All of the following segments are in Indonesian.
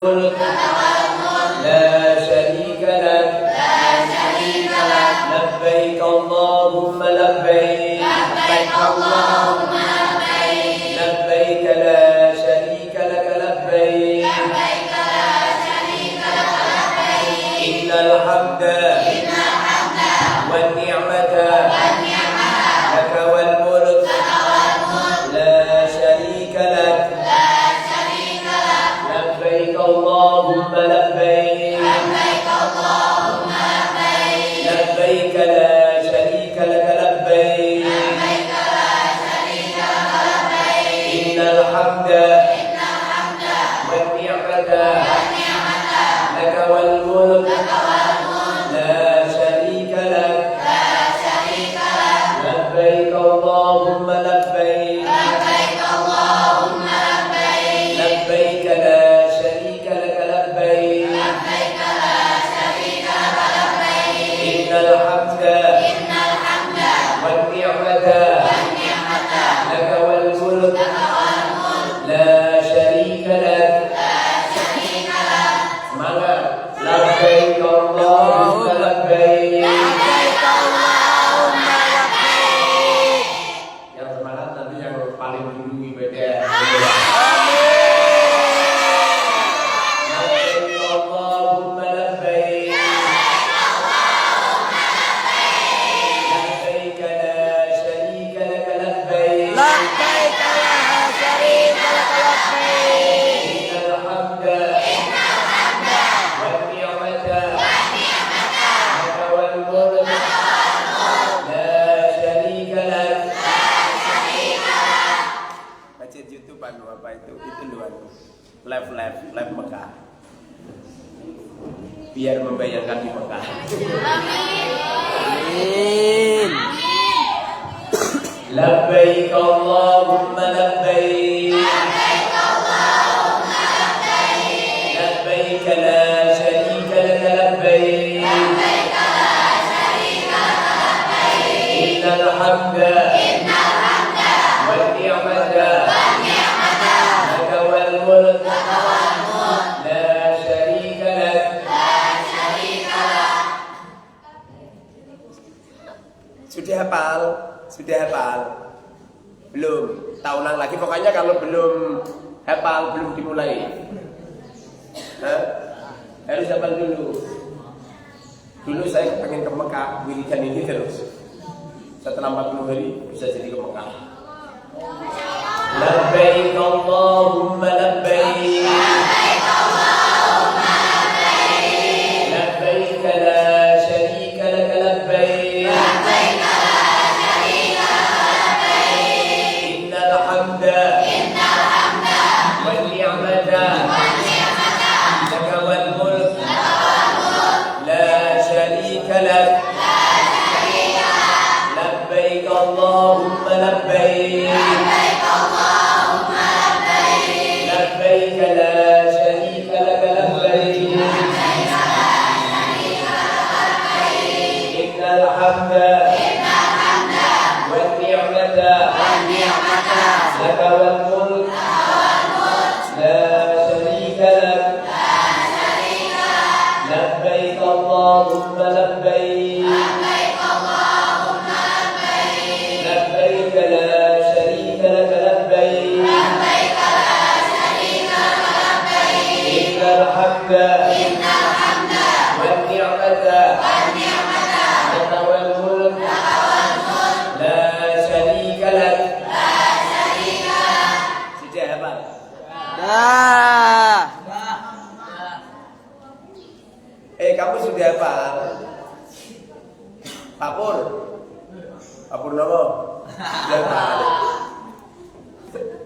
الملك لا شريك لك لبيك اللهم لبيك لبيك لا شريك لك لبيك إن الحمد والنعمة لك والملك لا شريك لك لبيك اللهم لبيك لبيك لا شريك لك لبيك إن الحمد والنعمة لك والملك لا شريك لك لبيك اللهم لبيك لبيك لا شريك لك لبيك إن الحمد والنعمة لك والملك لا شريك لك semangat لبيك اللهم لبيك yang semangat nanti yang paling dulu ibadah live Mekah biar membayangkan di Mekah. Amin. Labbaik Allahumma labbaik labbaik la syarika lak labbaik innal hamda wal ni'mata lak wal mulk Sudah hafal? Belum? Tahunan lagi pokoknya kalau belum hafal, belum dimulai. Harus hafal dulu. Dulu saya pengen ke Mekah, wiridan ini terus. Setelah 40 hari bisa jadi ke Mekah. Labbaik Allahumma labbaik labbaik la syarika lak labbaik اللهم لبيك لبيك لا شريك لك لبيك إن الحمد والنعمة لك والملك لا شريك لك لبيك اللهم لبيك الحمد والنعمة لك والملك لا شريك لك. Sudah hafal? Kamu sudah hafal? Pak Pur Nomo? Sudah hafal?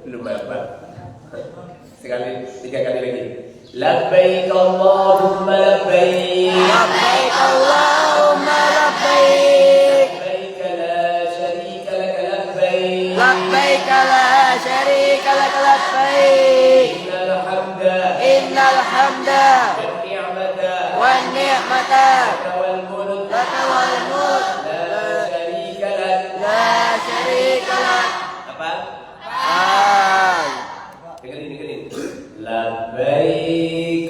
Belum hafal? Tiga kali lagi. Labbaik Allahumma labbaik labbaik Allahumma labbaik labbaik la syarika lak labbaik labbaik la syarika lak labbaik innal hamda wan ni'mata lak wal mulk la syarika lak apa? Dengerin labbaik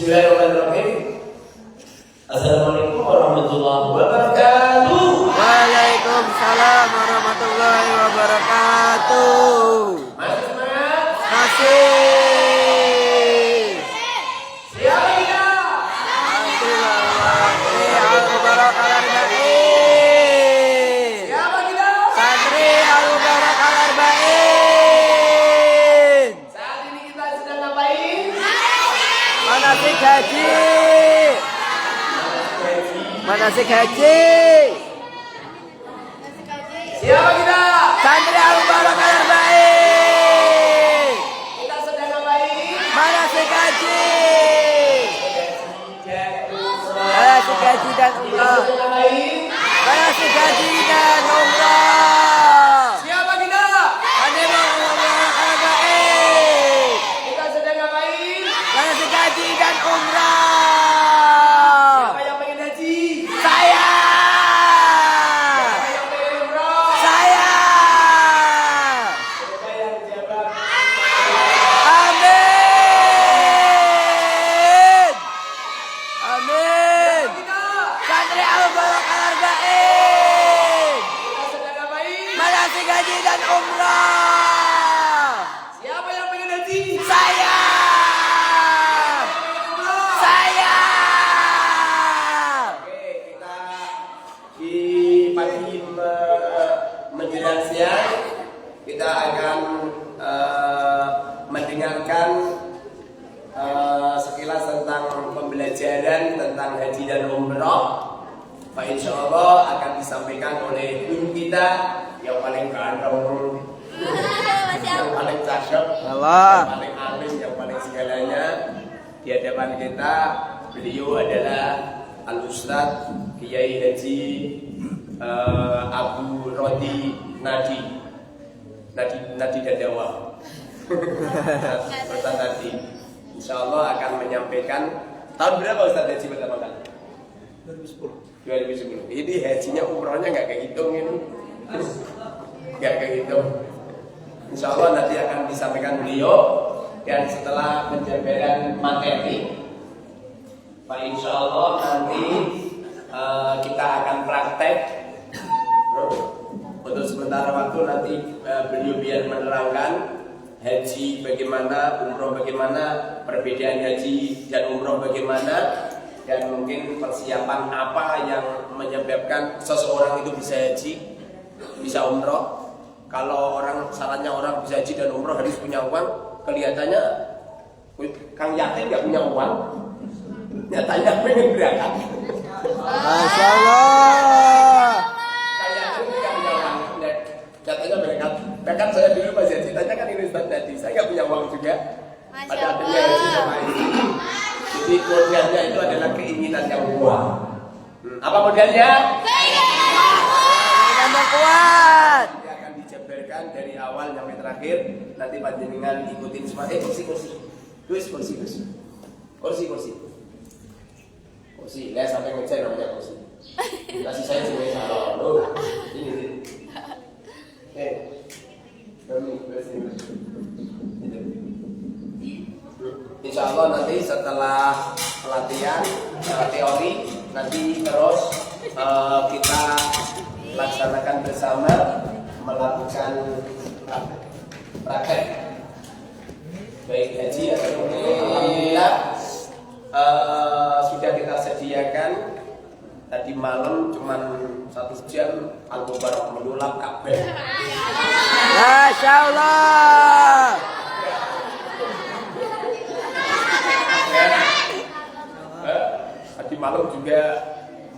Bismillahirrahmanirrahim. Assalamualaikum warahmatullahi wabarakatuh. Waalaikumsalam warahmatullahi wabarakatuh. Masih semangat? Masih. Siapa kita? Al-Mubarak Al-Arba'in. Siapa kita? Santri Al-Mubarak Al-Arba'in. Saat ini kita sedang ngapain? Manasik haji. Manasik haji. Siapa kita? Santri Al-Mubarak Al-Arba'in. Kita sedang ngapain? Manasik haji. Manasik haji dan Kita umrah. sedang ngapain? Manasik haji dan umrah. Siapa kita? Santri Al-Mubarak Al-Arba'in. Kita sedang ngapain? Manasik haji dan umrah. Siapa yang pengen haji? Saya. Siapa yang pengen umroh? Saya. Siapa yang jabat? Amin. Amin. Kita. Santri Al-Mubarak Al-Arba'in. Kita sedang ngapain? Manasik haji dan umrah. Siapa yang pengen haji? Saya. Pengen umroh? Saya. Oke, kita di pagi menjelang siang kita akan mendengarkan sekilas tentang pembelajaran tentang haji dan umroh. Pak Insya Allah akan disampaikan oleh guru kita yang paling ganteng, yang paling cakep, Allah. yang paling alim, yang paling segalanya. Di hadapan kita beliau adalah Al-Ustadz Kiai Haji Abu Rodi Nadi Dadawa. Ustadz Nadi Insya Allah akan menyampaikan. Tahun berapa Ustadz Haji pertama kali? 2010. Ini hajinya umrohnya nggak kehitung ini. Nggak kehitung. Insya Allah nanti akan disampaikan beliau. Dan setelah penjabaran materi, Pak Insya Allah nanti kita akan praktek sementara waktu nanti beliau biar menerangkan haji bagaimana, umroh bagaimana, perbedaan haji dan umroh bagaimana, dan mungkin persiapan apa yang menyebabkan seseorang itu bisa haji, bisa umroh. Kalau sarannya orang bisa haji dan umroh harus punya uang, kelihatannya Kang Yatin nggak punya uang, nyatanya pengen berangkat. Masya Allah. Katanya berangkat saya dulu Mas Yaji tanya kan ini Ustaz tadi, saya nggak punya uang juga. Ada adanya haji sama ini. Jadi modalnya itu adalah keinginan yang kuat. Apa modalnya? Keinginan yang kuat. Ini akan dijabarkan dari awal sampai terakhir. Nanti panjenengan ikutin semua. Kursi. Lihat sampai ngecek namanya kursi. Kasih saya cuma salah. Ini. Insya Allah nanti setelah pelatihan teori nanti terus kita laksanakan bersama melakukan praktek baik haji atau alhamdulillah sudah kita sediakan. Tadi malam cuman 1 jam Al-Mubarak menulak kabeh. Masya Allah. Tadi malam juga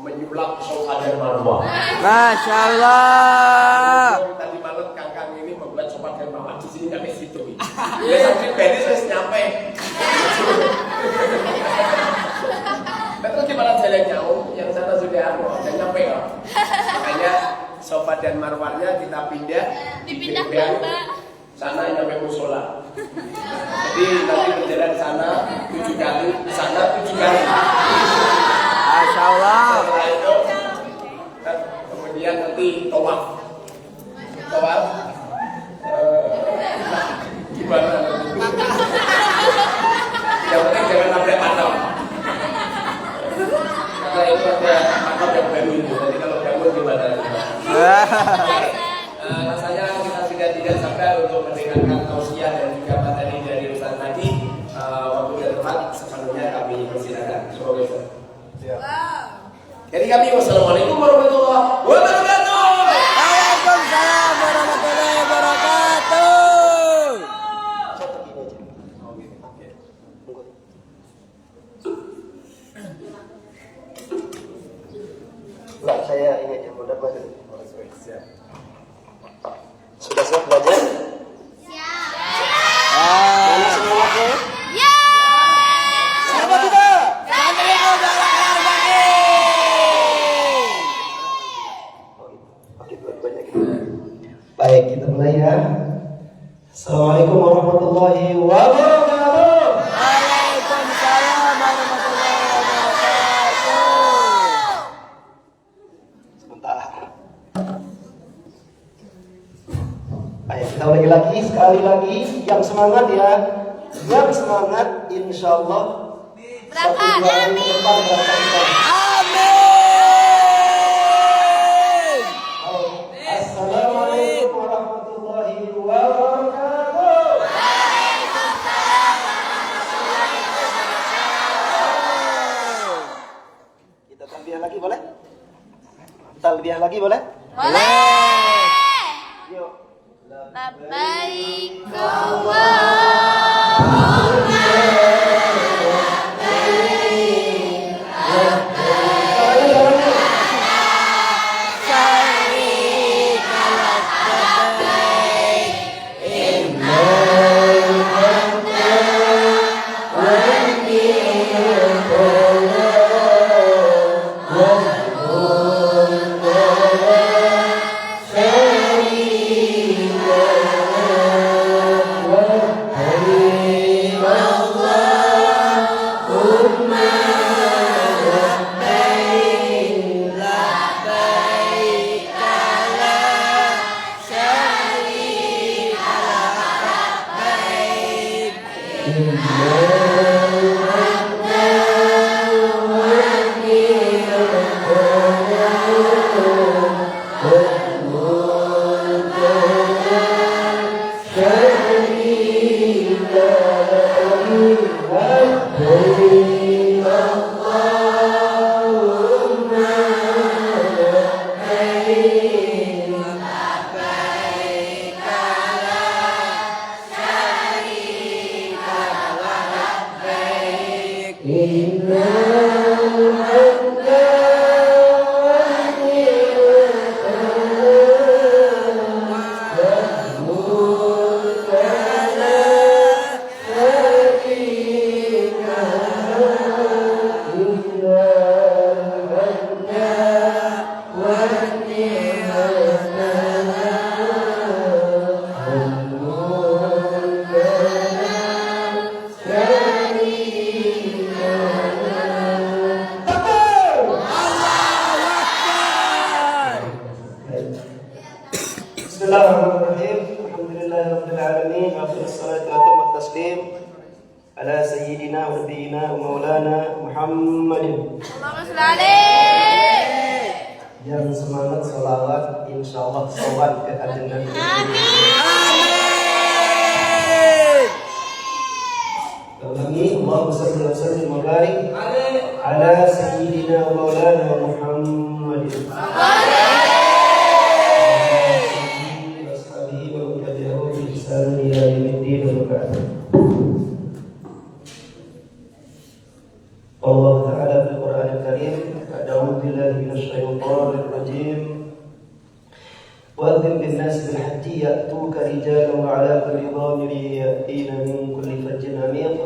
menyulap Sofa dan Marwah. Masya Allah. Tadi malam Kang ini membuat Sofa dan Marwah di sini sampai situ. Ya sampai Beni saya nyampe. Terus gimana jalan jauh? Yang sana sudah nyampe kok. Makanya Sofa dan Marwahnya kita dipindah ke sana nyampe musola. Jadi nanti berjalan sana 7 kali, sana 7 kali. Masya Allah. Setelah itu, kemudian nanti tawaf. Gimana? Yang penting jangan sampai patok. Karena itu ada patok yang baru itu. Jadi kalau bangun gimana? Rasanya kita sudah tidak sabar untuk mendengarkan tausiah dan juga materi dari Ustaz tadi. Waktu dan tempat sepenuhnya kami persilakan. Semoga itu. Jadi kami wassalamualaikum warahmatullahi wabarakatuh. Waalaikumsalam warahmatullahi wabarakatuh. Enggak, saya ini aja mudah banget. Sudah siap belajar? Mana semuanya? Siapa tidak? Santri Al-Mubarak Al-Arba'in. Oke, dua-duanya gitu. Baik, kita mulai ya. Assalamualaikum warahmatullahi wabarakatuh. Waalaikumsalam warahmatullahi wabarakatuh. Sebentar. Baik, kita ulangi lagi sekali lagi. Yang semangat ya. Yang semangat, insya Allah. Satu dua hari ke depan berangkat kita. Amin. Assalamualaikum warahmatullahi wabarakatuh. Kita talbiyah lagi boleh? Talbiyah lagi boleh? Boleh. Yuk. Labbaik Allahumma Bismillahirrahmanirrahim. Alhamdulillahirabbil alamin. Wassalatu wassalamu taslim ala sayyidina wa nabiyyina wa maulana Muhammadin. Allahumma shalli alaihi. Yang semangat selawat insyaallah sowan ke kanjeng Nabi. Ulangi, Allahumma shalli wa sallim wa barik ala sayyidina wa maulana Muhammadin. Allah Ta'ala fil Qur'an al-Karim, a'udzu billahi minasy syaithanir rajim. وأذن بالناس بالحج يأتوك رجالا وعلى كل ضامر يأتين من كل فج عميق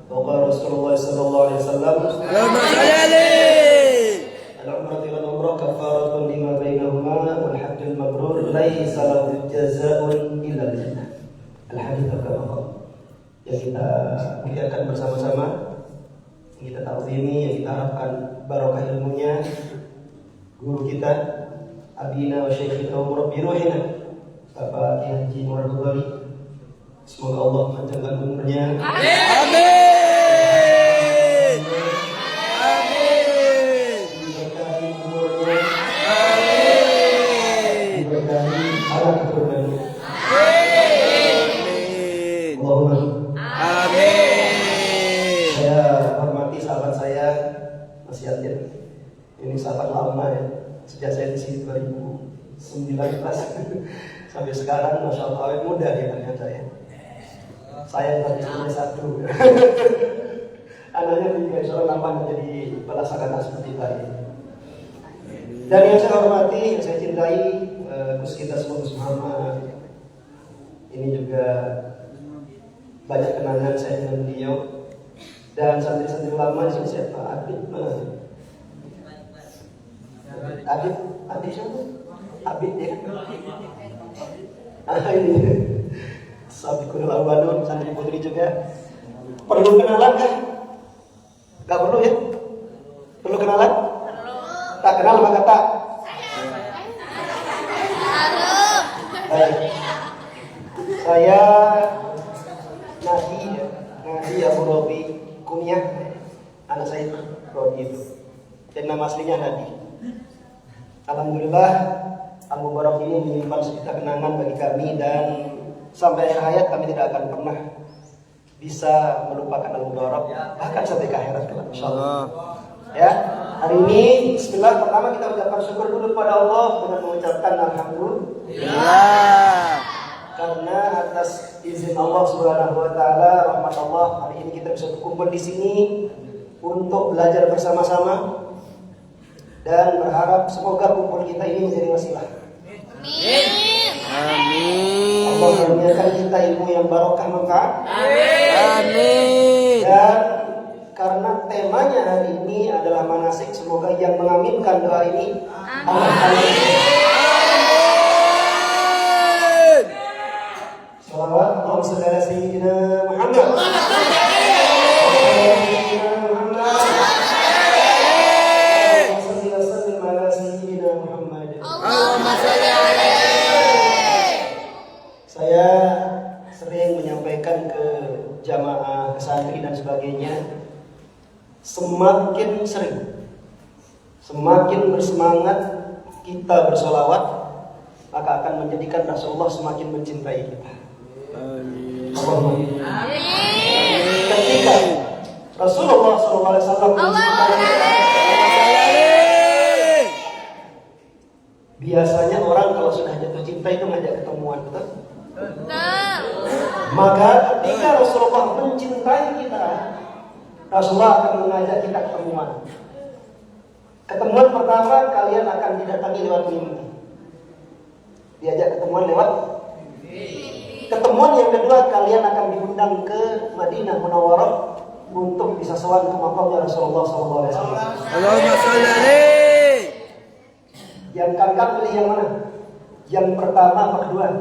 وقال رسول الله صلى الله عليه وسلم Allahumma shalli alaihi. العمرة إلى العمرة كفارة لما بينهما والحج المبرور ليس له جزاء إلا الجنة. الحديث كما yang kita muliakan bersama-sama, yang kita ta'zimi, yang kita harapkan barokah ilmunya guru kita Abina wa Syekhina wa Murabbi Ruhina Bapak Kiai Haji Muhammad Ghazali. Semoga Allah panjangkan umurnya. Amin. Amin. Diberkahi umurnya. Amin. Diberkahi anak keturunannya. Amin. Allahumma. Amin. Saya hormati sahabat saya Mas Yatin. Ini sahabat lama ya. Sejak saya di sini 2019 sampai sekarang, masya Allah awet muda ya ternyata ya. Saya tadi cuma satu, anaknya 3, insya Allah nampak jadi pelaksana seperti tadi. Dan yang saya hormati, yang saya cintai, Gus kita semua, Gus Muhammad. Ini juga banyak kenangan saya dengan beliau. Dan santri-santri lama di sini siapa? Abid mana? Abid siapa? Abid ya. Ini Sabiqul Awwalun, santri putri juga. Perlu kenalan kan? Gak perlu ya? Perlu kenalan? Tak kenal maka tak. Baik. Saya Nadi Abu Robi, kunyah anak saya Robi itu. Dan nama aslinya Nadi. Alhamdulillah, Al-Mubarak ini menyimpan sejuta kenangan bagi kami dan sampai akhir hayat kami tidak akan pernah bisa melupakan Al-Mubarak, bahkan sampai ke akhirat kelak insyaallah. Ya, hari ini bismillah, pertama kita ucapkan syukur dulu pada Allah dengan mengucapkan alhamdulillah. Karena atas izin Allah Subhanahu wa taala, rahmat Allah, hari ini kita bisa berkumpul di sini untuk belajar bersama-sama. Dan berharap semoga kumpul kita ini menjadi wasilah. Amin. Amin. Allah menurunkan kita ilmu yang barokah manfaat. Amin. Dan karena temanya hari ini adalah manasik, semoga yang mengaminkan doa ini Allah amin. Salawat Allahumma shalli ala sayyidina Muhammad. Allahumma shalli alaihi. Saya sering menyampaikan ke jamaah, ke santri dan sebagainya, semakin sering, semakin bersemangat kita bersolawat, maka akan menjadikan Rasulullah semakin mencintai kita. Amin. Ketika Rasulullah SAW biasanya orang kalau sudah jatuh cinta itu ngajak ketemuan, betul? Maka ketika Rasulullah mencintai kita, Rasulullah akan mengajak kita ketemuan. Ketemuan pertama kalian akan didatangi lewat mimpi. Diajak ketemuan lewat. Ketemuan yang kedua kalian akan diundang ke Madinah Munawwarah untuk bisa sowan ke makamnya Rasulullah SAW. Allahumma shalli alaihi. Yang kakak pilih yang mana? Yang pertama apa kedua?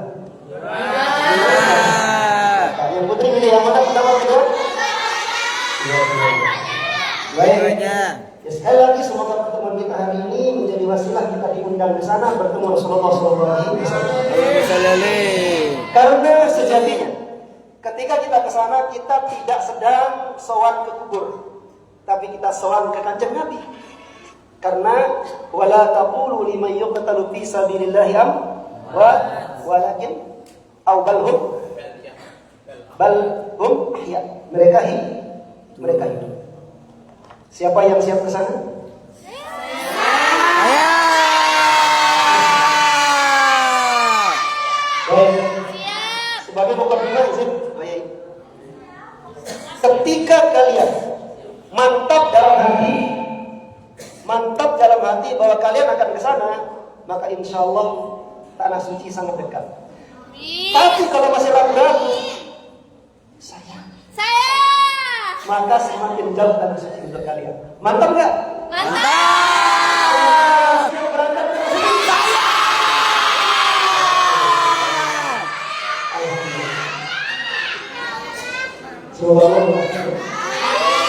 Yang putri pilih yang mana? Pertama apa kedua? Baik. Ya, sekali lagi semoga pertemuan kita hari ini menjadi wasilah kita diundang di sana bertemu Rasulullah SAW. alaihi. Karena sejatinya ketika kita ke sana kita tidak sedang sowan ke kubur, tapi kita sowan ke Kanjeng Nabi. Karena wala taqulu liman yuqtalu fi sabilillahi walakin bal hum ahya. Mereka hidup. Siapa yang siap ke sana? Sebagai mukadimah izin, ketika kalian mantap dalam hati bahwa kalian akan ke sana, maka insya Allah tanah suci sangat dekat. Tapi kalau masih ragu-ragu, maka semakin jauh tanah suci untuk kalian. Mantap nggak?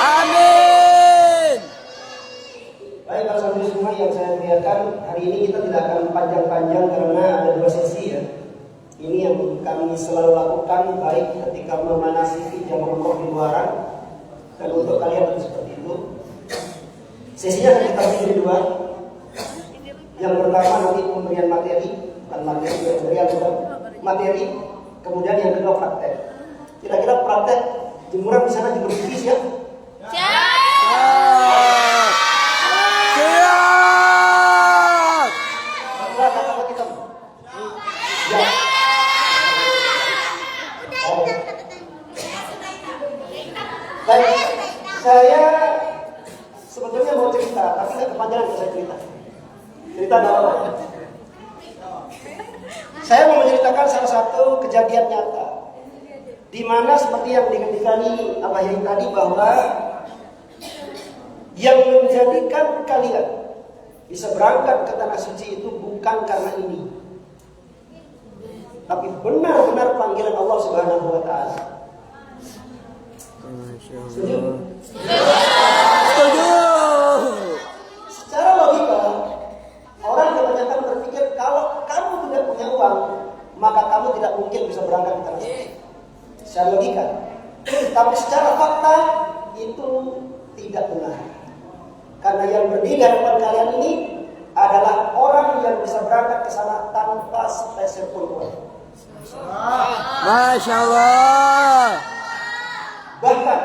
Amin. Baik, para santri semua yang saya muliakan, hari ini kita tidak akan panjang-panjang karena ada 2 sesi ya. Ini yang kami selalu lakukan baik ketika memanasi jamaah umroh di luaran dan untuk kalian harus seperti itu. Sesinya akan kita bagi 2. Yang pertama nanti pemberian materi, materi, kemudian yang kedua praktek. Kira-kira praktek jemuran di sana jemur tipis ya? Baik, saya sebetulnya mau cerita, tapi nggak kepanjangan kalau saya cerita. Cerita apa? Saya mau menceritakan salah satu kejadian nyata, di mana seperti yang dikendikani Abah Yai tadi bahwa yang menjadikan kalian bisa berangkat ke tanah suci itu bukan karena ini, tapi benar-benar panggilan Allah Subhanahu wa Ta'ala. Setuju? Setuju. Secara logika, orang kebanyakan berpikir kalau kamu tidak punya uang, maka kamu tidak mungkin bisa berangkat ke tanah suci. Secara logika. Tapi secara fakta itu tidak benar. Karena yang berdiri di hadapan kalian ini adalah orang yang bisa berangkat ke sana tanpa sepeser pun uang. Masya Allah. Bahkan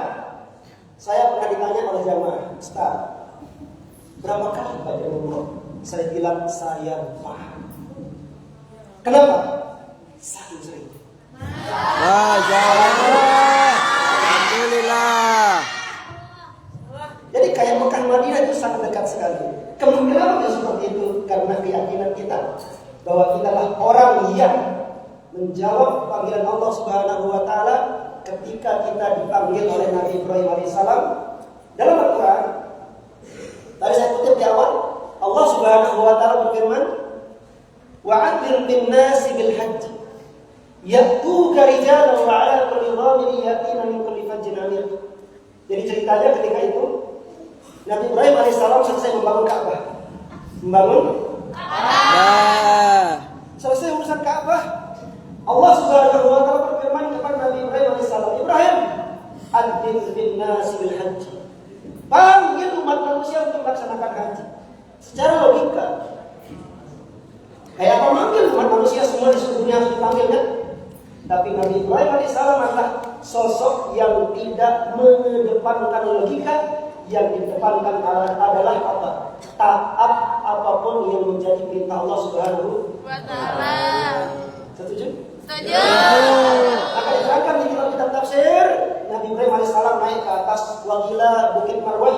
saya pernah ditanya oleh jamaah, Ustaz, berapa kali baca umroh? Saya bilang saya paham. Kenapa? Saking sering. Masya Allah. Alhamdulillah. Jadi kayak Mekah Madinah itu sangat dekat sekali. Kenapa seperti itu? Karena keyakinan kita bahwa kita adalah orang yang menjawab panggilan Allah Subhanahu wa Ta'ala ketika kita dipanggil oleh Nabi Ibrahim alaihissalam dalam Al-Quran. Tadi saya kutip di awal, Allah Subhanahu wa Ta'ala berfirman, "Wa'adzir bin nasi bil hajj ya'tuka rijalan wa 'ala kulli dhamirin ya'tina min kulli fajjin 'amiq." Jadi ceritanya ketika itu Nabi Ibrahim alaihissalam selesai membangun Ka'bah. Selesai urusan Ka'bah, Allah Subhanahu wa Ta'ala berfirman kepada Nabi Ibrahim alaihissalam, "Ibrahim, adzin bin nasi bil hajj." Panggil umat manusia untuk melaksanakan haji. Secara logika, kayak apa manggil umat manusia semua di seluruh dunia harus dipanggil kan? Tapi Nabi Ibrahim alaihissalam adalah sosok yang tidak mengedepankan logika, yang didepankan adalah apa? Taat apapun yang menjadi perintah Allah Subhanahu wa Ta'ala. Setuju? Setuju. Maka diterangkan di kitab tafsir, Nabi Ibrahim alaihissalam naik ke atas wakila Bukit Marwah,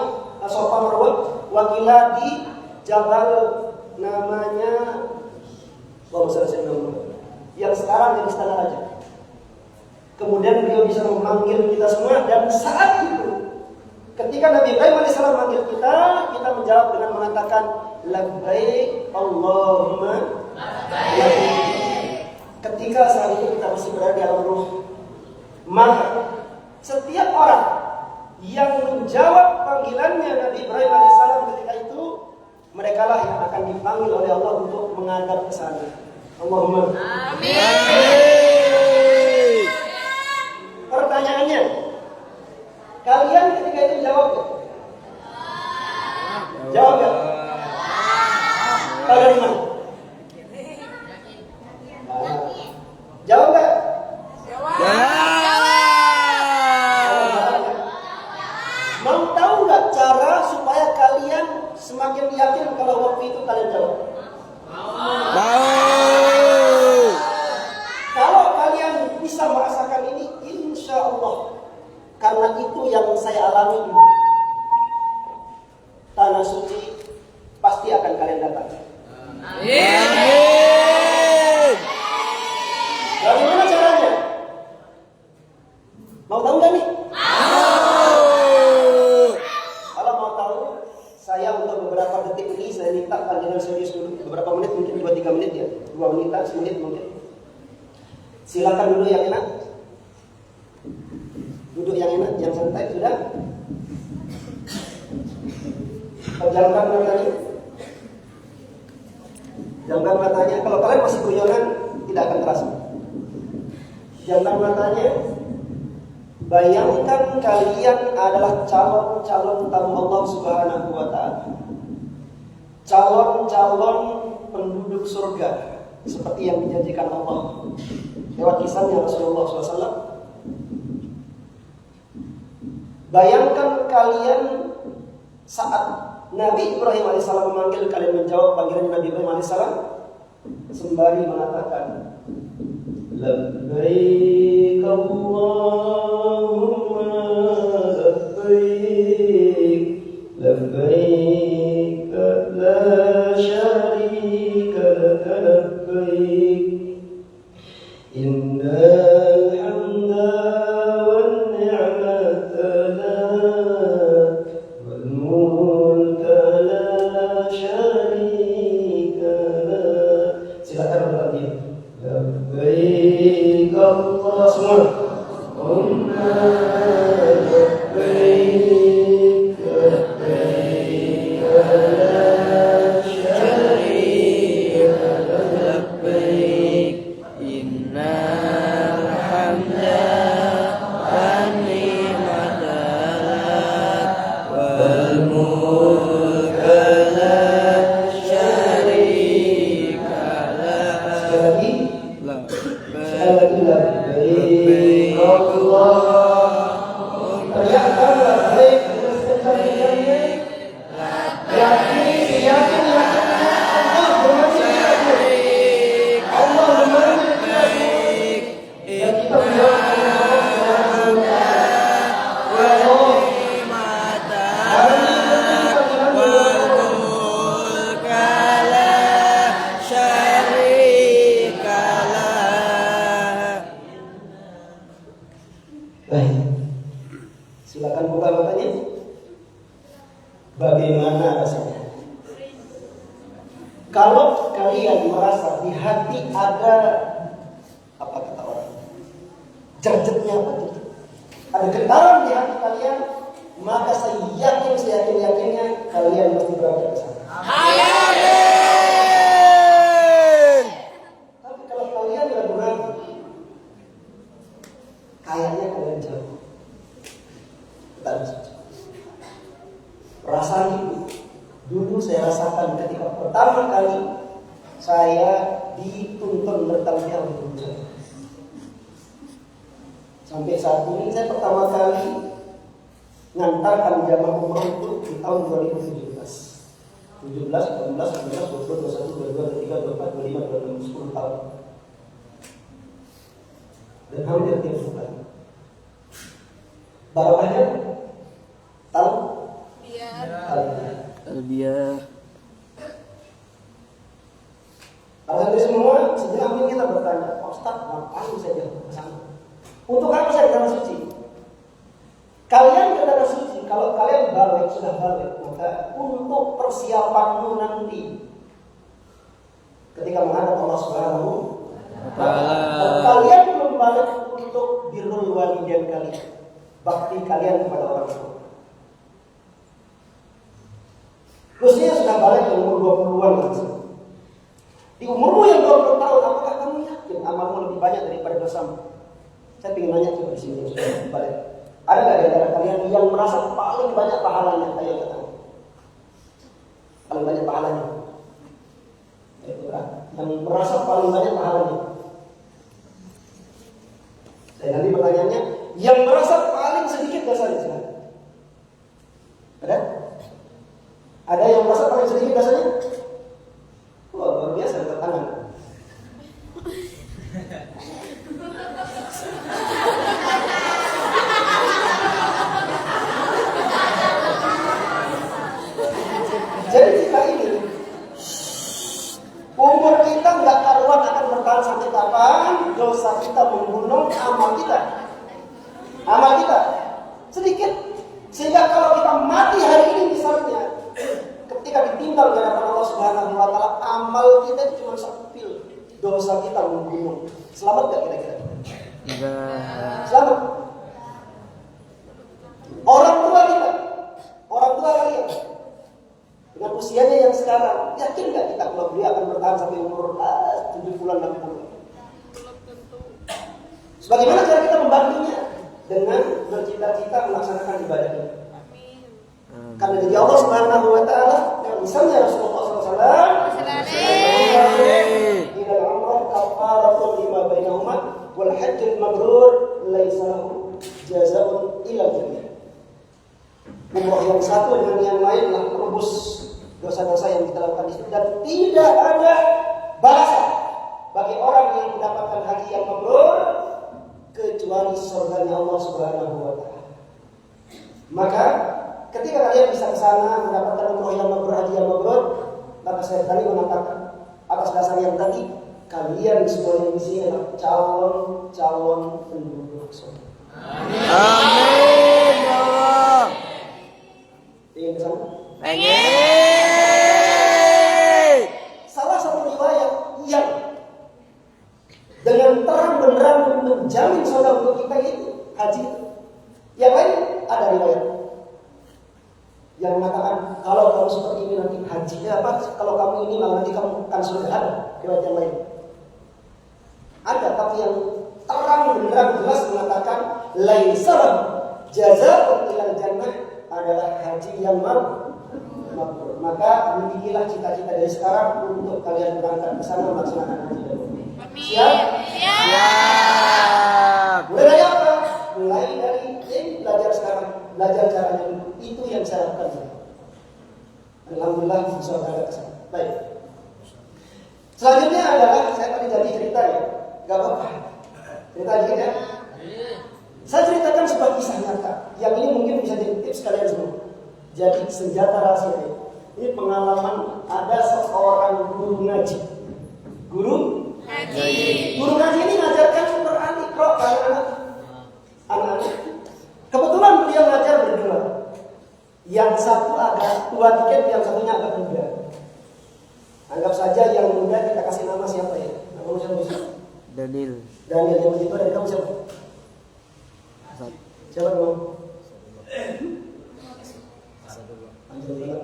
Sofa Marwah, wakila di Jabal namanya, yang sekarang jadi Istana Raja. Kemudian beliau bisa memanggil kita semua, dan saat itu ketika Nabi Ibrahim alaihissalam memanggil kita, kita menjawab dengan mengatakan labbaik Allahumma labbaik. Ketika saat itu kita masih berada di alam ruh, maka setiap orang yang menjawab panggilannya Nabi Ibrahim alaihissalam ketika itu, mereka lah yang akan dipanggil oleh Allah untuk menghadap ke sana. Allahumma amin. Tahu dari mana? Nah, jawab nggak? Mau tahu nggak cara supaya kalian semakin yakin kalau waktu itu kalian jawab? Mau. Kalau kalian bisa merasakan ini, insya Allah, karena itu yang saya alami dulu. Tanah suci pasti akan kalian dapat. Amin. Bagaimana caranya? Mau tahu nggak nih? Kalau mau tahu, saya untuk beberapa detik ini saya minta panjangan serius dulu. Beberapa menit, mungkin 2-3 menit ya, 2 menit, 1 menit mungkin. Silakan dulu yang enak. Duduk yang enak, yang santai sudah. Pejamkan matanya. Jamkan matanya. Kalau kalian masih guyonan, tidak akan terasa. Jamkan matanya. Bayangkan kalian adalah calon-calon tamu Allah Subhanahu wa Ta'ala. Calon-calon penduduk surga seperti yang dijanjikan Allah lewat kisahnya Rasulullah SAW. Bayangkan kalian saat Nabi Ibrahim AS memanggil, kalian menjawab panggilan Nabi Ibrahim AS sembari mengatakan labbaik Allahumma labbaik labbaik la syarika laka labbaik innal hamda wan ni'mata lak wal mulka la syarika lak. Silakan berlatih. Labbaik Allah semua. Umma labbaik labbaik la syarika labbaik Innal hamda wan ni'mata lak wal mulka la syarika lak. Sekali lagi. Labbaik Allah. Teriakkan labbaik dengan sekencang-kencangnya. Yakin Allah bermanfaat. Allah bermanfaat. Dan kita menjawab silakan buka matanya. Bagaimana rasanya? Kalau kalian merasa di hati ada apa kata orang? Jerjetnya apa jerjet? Ada getaran di hati kalian, maka saya yakinnya kalian pasti berangkat ke sana. Amin. Tapi kalau kalian ragu-ragu, kayaknya kalian jauh. Perasaan itu dulu saya rasakan ketika pertama kali saya dituntun bertanggung jawab. Sampai saat ini saya pertama kali ngantarkan jamaah umroh itu di tahun 2017. 17, 18, 19, 20, 21, 22, 23, 24, 25, 26, 10 tahun. Dan hampir tiap bulan. Barokahnya tahu? Talbiyah. Alhamdulillah semua, sejenak ini kita bertanya, Pak Ustaz, ngapain saya jalan ke sana? Untuk apa saya ke tanah suci? Kalian ke tanah suci, kalau kalian balik, sudah balik, maka untuk persiapanmu nanti ketika menghadap Allah Subhanahu wa Ta'ala. Kalian belum balik untuk birrul walidain kalian, bakti kalian kepada orang tua. Khususnya sudah balik ke umur 20-an langsung. Di umurmu yang 20 tahun, apakah kamu yakin amalmu lebih banyak daripada dosamu? Saya ingin nanya coba di sini, sudah balik. Ada nggak di antara kalian yang merasa paling banyak pahalanya? Ayo katakan. Paling banyak pahalanya. Yang merasa paling banyak pahalanya. Saya nanti pertanyaannya, yang merasa paling sedikit dosanya. Ada? Ada yang merasa paling sedikit dosanya? Wah, luar biasa, angkat tangan. Jadi kita ini umur kita nggak karuan akan bertahan sampai kapan. Dosa kita membunuh amal kita. Amal kita sedikit, sehingga kalau kita mati hari ini misalnya, ketika ditinggal oleh Allah Subhanahu Wa Taala, amal kita cuma sepil, dosa kita membunuh. Selamat nggak kira-kira? Selamat. Orang tua kita, orang tua kalian, dengan usianya yang sekarang, yakin nggak kita kalau beliau akan bertahan sampai umur 70-an, 60-an? Sebagaimana cara kita membantunya? Dengan bercita-cita melaksanakan ibadah ini. Karena dari Allah Subhanahu Wa Taala, yang misalnya Rasulullah SAW, "Idal umrah kafaratun lima bainahuma wal hajjul mabrur laisa lahu jazaa'un illa jannah." Umrah yang satu dengan yang lain adalah menebus dosa-dosa yang kita lakukan itu, dan tidak ada balasan bagi orang yang mendapatkan haji yang mabrur kecuali surganya Allah Subhanahu Wa Taala. Maka ketika kalian bisa ke sana mendapatkan umrah yang mabrur, haji yang mabrur, maka saya tadi mengatakan atas dasar yang tadi, kalian semuanya di sini adalah calon penduduk surga. Amin ya Allah. Ingin ke sana? Pengen. Salah satu riwayat yang dengan terang benderang menjamin surga untuk kita itu haji. Yang lain ada riwayat yang mengatakan kalau kamu seperti ini nanti hajinya apa? Kalau kamu ini malah nanti kamu akan surga. Ada riwayat yang lain. Ada, tapi yang terang benderang jelas mengatakan laisa jazaa'un ilal jannah adalah haji yang mabrur. Maka milikilah cita-cita dari sekarang untuk kalian berangkat ke sana melaksanakan haji. Siap? Siap. Mulai dari apa? Mulai dari ini belajar sekarang, belajar caranya dulu. Itu yang saya lakukan. Alhamdulillah bisa berangkat ke sana. Baik. Selanjutnya adalah saya tadi jadi cerita ya, gak apa-apa. Cerita dikit ya. Saya ceritakan sebuah kisah nyata. Yang ini mungkin bisa jadi tips kalian semua. Jadi senjata rahasia ini. Ini pengalaman ada seorang guru ngaji. Guru ngaji ini ngajarkan Quran Iqra pada anak-anak. Kebetulan beliau ngajar berdua. Yang satu agak tua dikit, yang satunya agak muda. Anggap saja yang muda kita kasih nama siapa ya? Nama siapa? Daniel. Daniel. Yang begitu dari kamu siapa? Siapa kamu?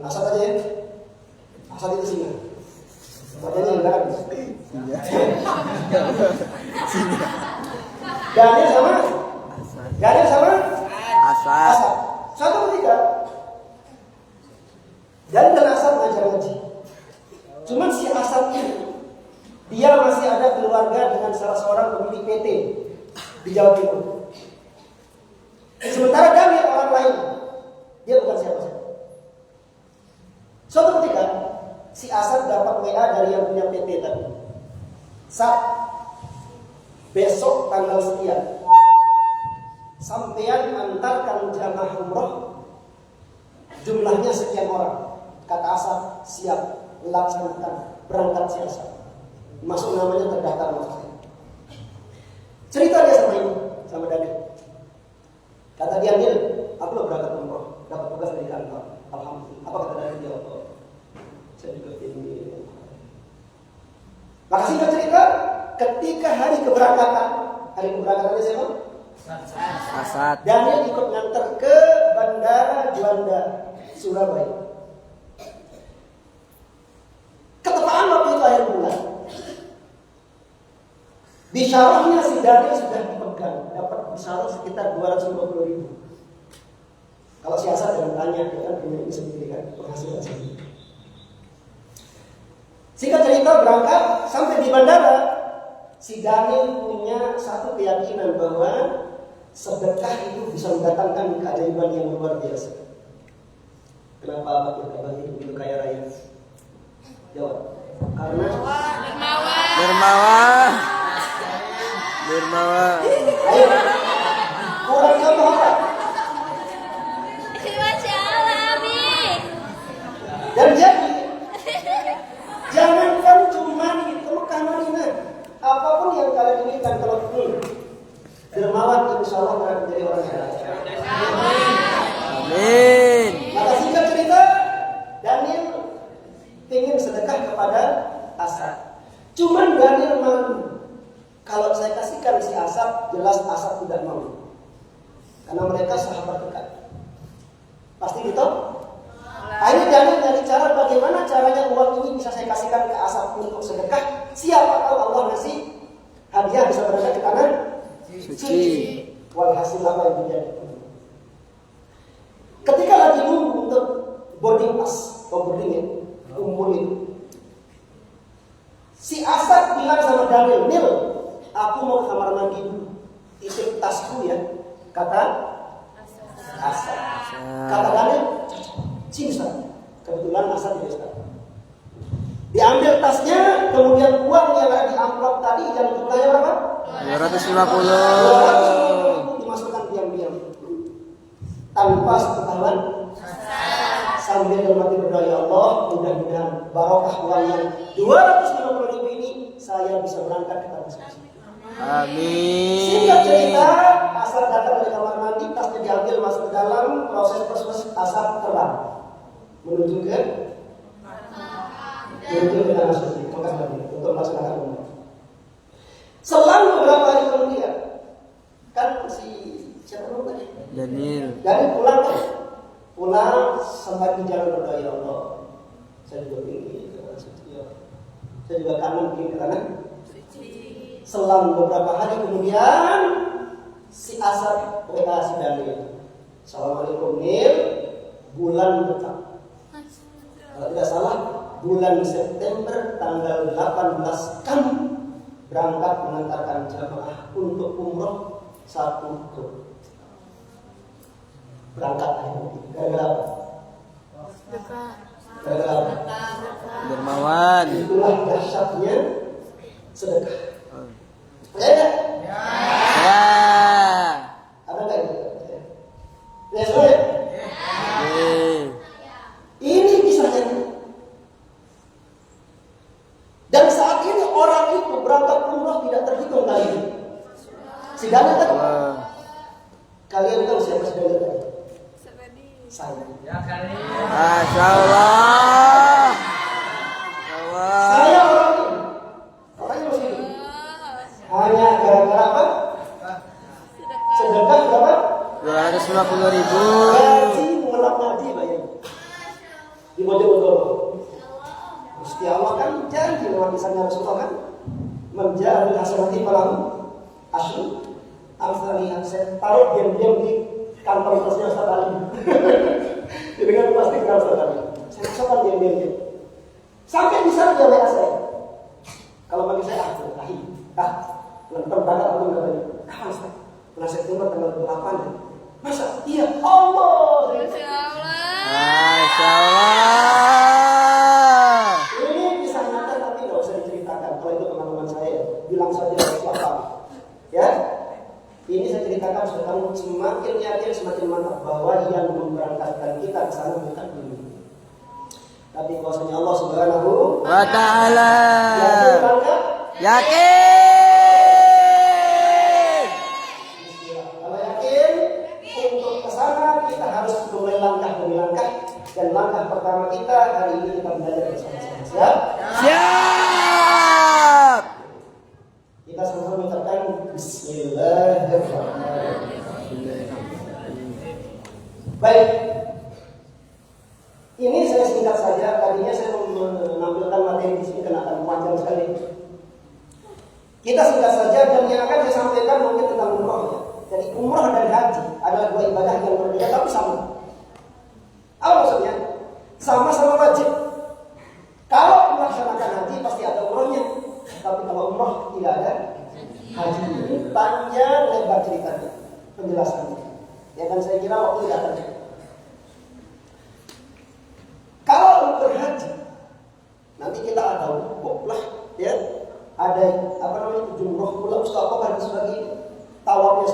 Asad aja ya. Asad itu singa. Makanya enggak habis. Daniel sama? Daniel sama? Asad. Satu ketika Dan Asad ngajar ngaji. Cuman si Asad ini dia masih ada keluarga dengan salah seorang pemilik PT di Jawa Timur. Sementara Daniel orang lain, dia bukan siapa-siapa. Suatu ketika si Asad dapat WA dari yang punya PT tadi. Sat, besok tanggal sekian, sampean antarkan jamaah umroh, jumlahnya sekian orang. Kata Asad, siap, laksanakan, berangkat si Asad. Masuk namanya terdaftar maksudnya. Cerita dia sama ini, sama Daniel. Kata dia, Daniel, aku lo berangkat umroh, dapat tugas dari kantor. Alhamdulillah. Apa kata Daniel? Jawab, saya juga ingin. Maka singkat cerita, ketika hari keberangkatannya siapa? Asad. Daniel ikut nganter ke Bandara Juanda, Surabaya. Ketepaan waktu itu akhir bulan. Bisyarahnya si Daniel sudah dipegang, dapat bisyarah sekitar 250.000. Kalau si Asad jangan tanya, dia kan punya ini sendiri kan, penghasilan sendiri. Singkat cerita berangkat, sampai di bandara, si Daniel punya satu keyakinan bahwa sedekah itu bisa mendatangkan keajaiban yang luar biasa. Kenapa Bapak itu begitu kaya raya? Jawab. Karena Dermawan. Dermawan. ayo, kurang contoh apa? Masya Allah, Abi. Dan jadi jangankan cuma di Mekah Madinah, apapun yang kalian inginkan kalau dermawan, insya Allah akan menjadi orang yang kaya. Amin. Maka singkat cerita, Daniel ingin sedekah kepada Asad. Cuman Daniel malu. Kalau saya kasihkan si Asad, jelas Asad tidak mau. Karena mereka sahabat dekat. Pasti gitu? Akhirnya Daniel nyari cara bagaimana caranya uang ini bisa saya kasihkan ke Asad untuk sedekah. Siapa tahu Allah ngasih hadiah bisa berada ke tangan Suci. Walhasil apa yang terjadi? Ketika lagi nunggu untuk boarding pass atau boarding umum, si Asad bilang sama Daniel, Nil, aku mau ke kamar mandi dulu, titip tasku ya, kata Asad. Kata Daniel, sini Ustaz. Kebetulan Asad tidak Ustaz. Diambil tasnya, kemudian uang yang ada di amplop tadi yang jumlahnya berapa? 250. 250 dimasukkan diam-diam tanpa sepengetahuan, sambil dalam hati berdoa, ya Allah, mudah-mudahan barokah uang yang 250.000 ini saya bisa berangkat ke tanah suci. Amin. Singkat cerita, Asad datang dari kamar mandi, tasnya diambil masuk ke dalam, proses Asad terbang menuju ke tanah suci, Mekah Madinah, untuk melaksanakan umrah. Selang beberapa hari kemudian, kan si siapa namanya tadi? Daniel. Dari pulang sampai di jalan berdoa, ya Allah, saya juga ingin ke tanah suci, saya juga kangen ingin ke tanah. Selang beberapa hari kemudian, si Asad WA si Daniel, Assalamualaikum Nil, bulan depan, kalau tidak salah bulan September tanggal 18 kami berangkat mengantarkan jamaah untuk umroh satu grup. Berangkat gara-gara apa? Gara-gara apa? Dermawan. Itulah dahsyatnya sedekah. Percaya? Ya. Ada nggak itu? Ya sudah. Oke. Ini kisahnya. Dan saat ini orang itu berangkat umroh tidak terhitung kali ini. Si Daniel tadi. Kalian tahu siapa si Daniel tadi? Saya. Masya Allah. Saya orang ini. Orangnya masih hidup. Hanya gara-gara apa? Sedekah berapa? 250.000. Gaji mengelak ngaji bayar. Di Bojonegoro. Gusti Allah kan janji lewat lisannya Rasulullah kan, menjadi hasanati falahu asyru amsalihha. Saya taruh diam-diam di kantor tasnya Ustaz Ali. Jadi kan pasti kenal Ustaz Ali. Saya masukkan diam-diam. Sampai bisa dia WA saya. Kalau bagi saya nonton berangkat aku katanya. Kapan Ustaz? Bulan September tanggal 8. Masa? Iya. Allah. Masya Allah. Masya Allah. Ini kisah nyata tapi nggak usah diceritakan. Kalau itu teman-teman saya bilang saja siapa. Ya, ini saya ceritakan supaya kamu semakin yakin, semakin mantap bahwa yang memberangkatkan kita ke sana bukan ini, tapi kuasanya Allah Subhanahu Wa ta'ala. Yakin berangkat? Yakin. Bismillah. Kalau yakin untuk ke sana kita harus mulai langkah demi langkah, dan langkah pertama kita hari ini kita belajar bersama-sama. Siap? Siap. Kita sama-sama mengucapkan Bismillahirrahmanirrahim. Baik, ini saya singkat saja. Tadinya saya menampilkan materi di sini karena akan panjang sekali. Kita singkat saja, dan yang akan saya sampaikan mungkin tentang umroh. Jadi umroh dan haji adalah dua ibadah yang berbeda tapi sama. Apa maksudnya? Sama-sama wajib. Kalau melaksanakan haji pasti ada umrohnya. haji ini panjang lebar ceritanya, penjelasannya. Ya kan saya kira waktu tidak ada. Kalau berhaji, nanti kita ada wukuf lah, ya. Ada apa namanya jumroh pula mustaqbal dan sebagainya. Tawafnya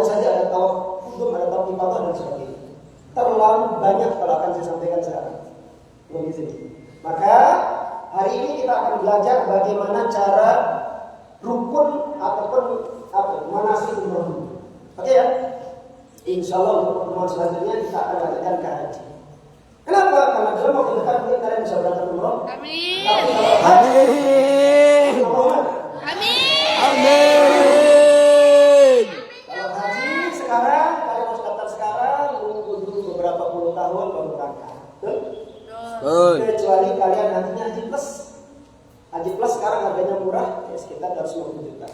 saja ada tawaf kudum, ada tawaf ifadah dan sebagainya. Terlalu banyak kalau akan saya sampaikan sekarang. Belum di sini. Maka hari ini kita akan belajar bagaimana cara rukun ataupun manasik umroh. Oke ya? Insya Allah untuk pertemuan selanjutnya kita akan lanjutkan ke haji. Kenapa? Karena dalam waktu dekat mungkin kalian bisa berangkat umroh. Amin. Tapi kalau haji, Amin. Amin. Amin. kalau haji sekarang kalian harus daftar sekarang, nunggu dulu beberapa puluh tahun baru berangkat. Betul. Kecuali kalian nantinya haji plus. Haji plus sekarang harganya murah, ya sekitar 250 juta.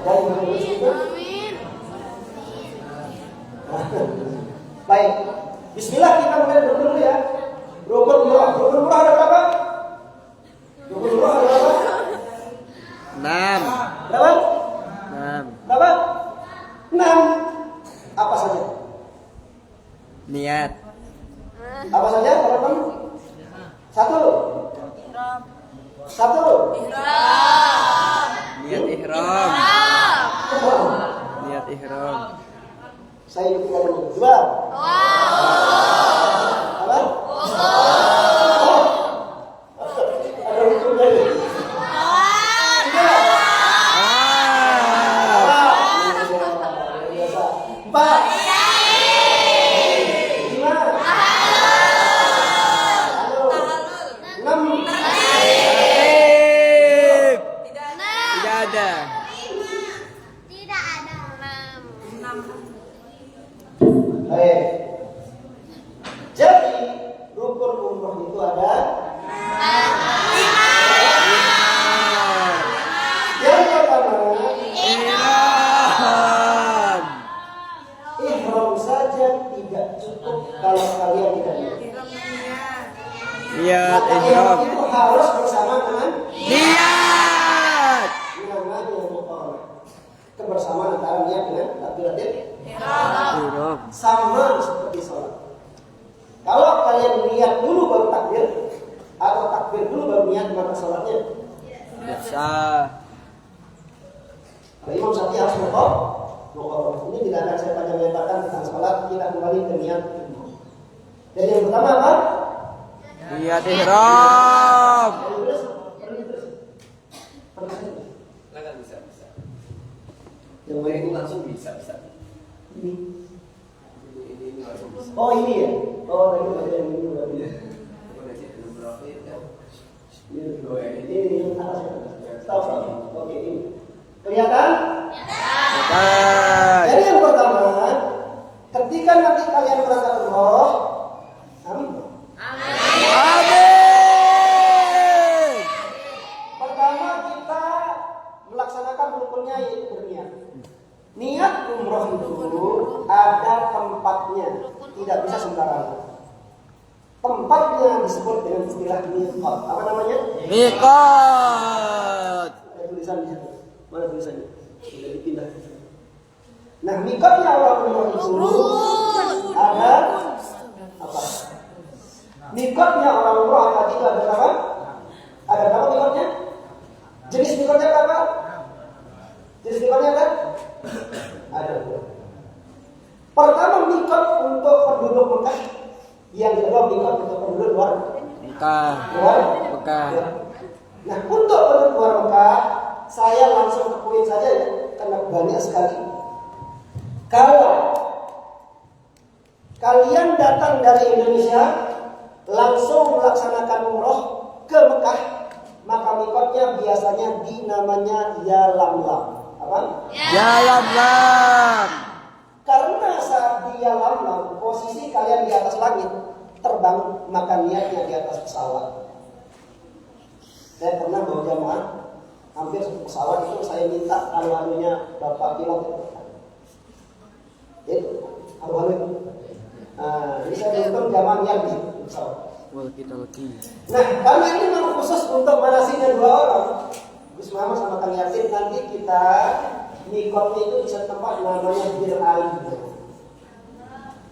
Ada yang mau juga? Amin. Baik, Bismillah kita mulai dulu ya. Rukun umrah ada berapa? Rukun umrah ada berapa? 6. Berapa? 6. Berapa? 6. Apa saja? Niat. Apa saja? Kalau kamu? Satu. Niat ihram. Dua. Niat ihram. Saya ikuti kalian dulu. Dua. Apa? Ada hukum lagi. Tiga. Biasa. 4. 5. 6. Aktif. Tidak ada. Tidak ada. 6. Baik. Jadi rukun umroh itu ada yang pertama Ihram. ihram saja tidak cukup kalau kalian tidak niat. Niat Maka ihram. ihram itu harus bersama dengan Niat. namanya muqarrah. Kebersamaan antara niat dengan takbiratul Ihram. sama seperti sholat. Kalau kalian niat dulu baru takbir atau takbir dulu baru niat, maka sholatnya Bisa. Nah, Imam Syafi'i harus muqarrah. Ini tidak akan saya panjang lebarkan tentang sholat. Kita kembali ke niat. Jadi yang pertama apa? Niat ihram. Silakan bisa. Yang Mau baik itu langsung bisa. ini. Ini langsung bisa. Oh ini ya. Oh tadi baca yang ini berarti ya. Ini yang atas ya. Tahu. Oke ini. Kelihatan? Bukan. Jadi yang pertama, ketika nanti kalian berangkat umroh, amin. Amin. Pertama kita melaksanakan rukunnya yaitu berniat. Niat umroh itu ada tempatnya, tidak bisa sembarangan. Tempatnya disebut dengan istilah miqat. Apa namanya? Miqat. Ada tulisan di situ. Mana tulisannya? Sudah dipindah. Nah, miqatnya orang umroh itu ada apa? Miqatnya orang umroh tadi itu ada apa? Ada berapa miqatnya? Jenis miqatnya berapa? Jenis miqatnya apa? Ada dua. Pertama miqat untuk penduduk Mekah, yang kedua miqat untuk penduduk luar. Mekah. Luar. Mekah. Nah, untuk penduduk luar Mekah, saya langsung akuin saja ya, karena banyak sekali. Kalau kalian datang dari Indonesia langsung melaksanakan umroh ke Mekah, maka mikotnya biasanya dinamanya Yalamlam. Apa? Yalamlam. Karena saat di Yalamlam posisi kalian di atas langit terbang, maka niatnya di atas pesawat. Saya pernah bawa jamaah hampir satu pesawat itu, saya minta alu-alunya bapak pilot itu alu-alu itu. Nah, jadi saya beruntung jamaah yang di pesawat. Walkie-talkie. Nah, karena ini memang khusus untuk manasiknya dua orang, Gus kita, mikotnya itu bisa tempat namanya Bir Ali.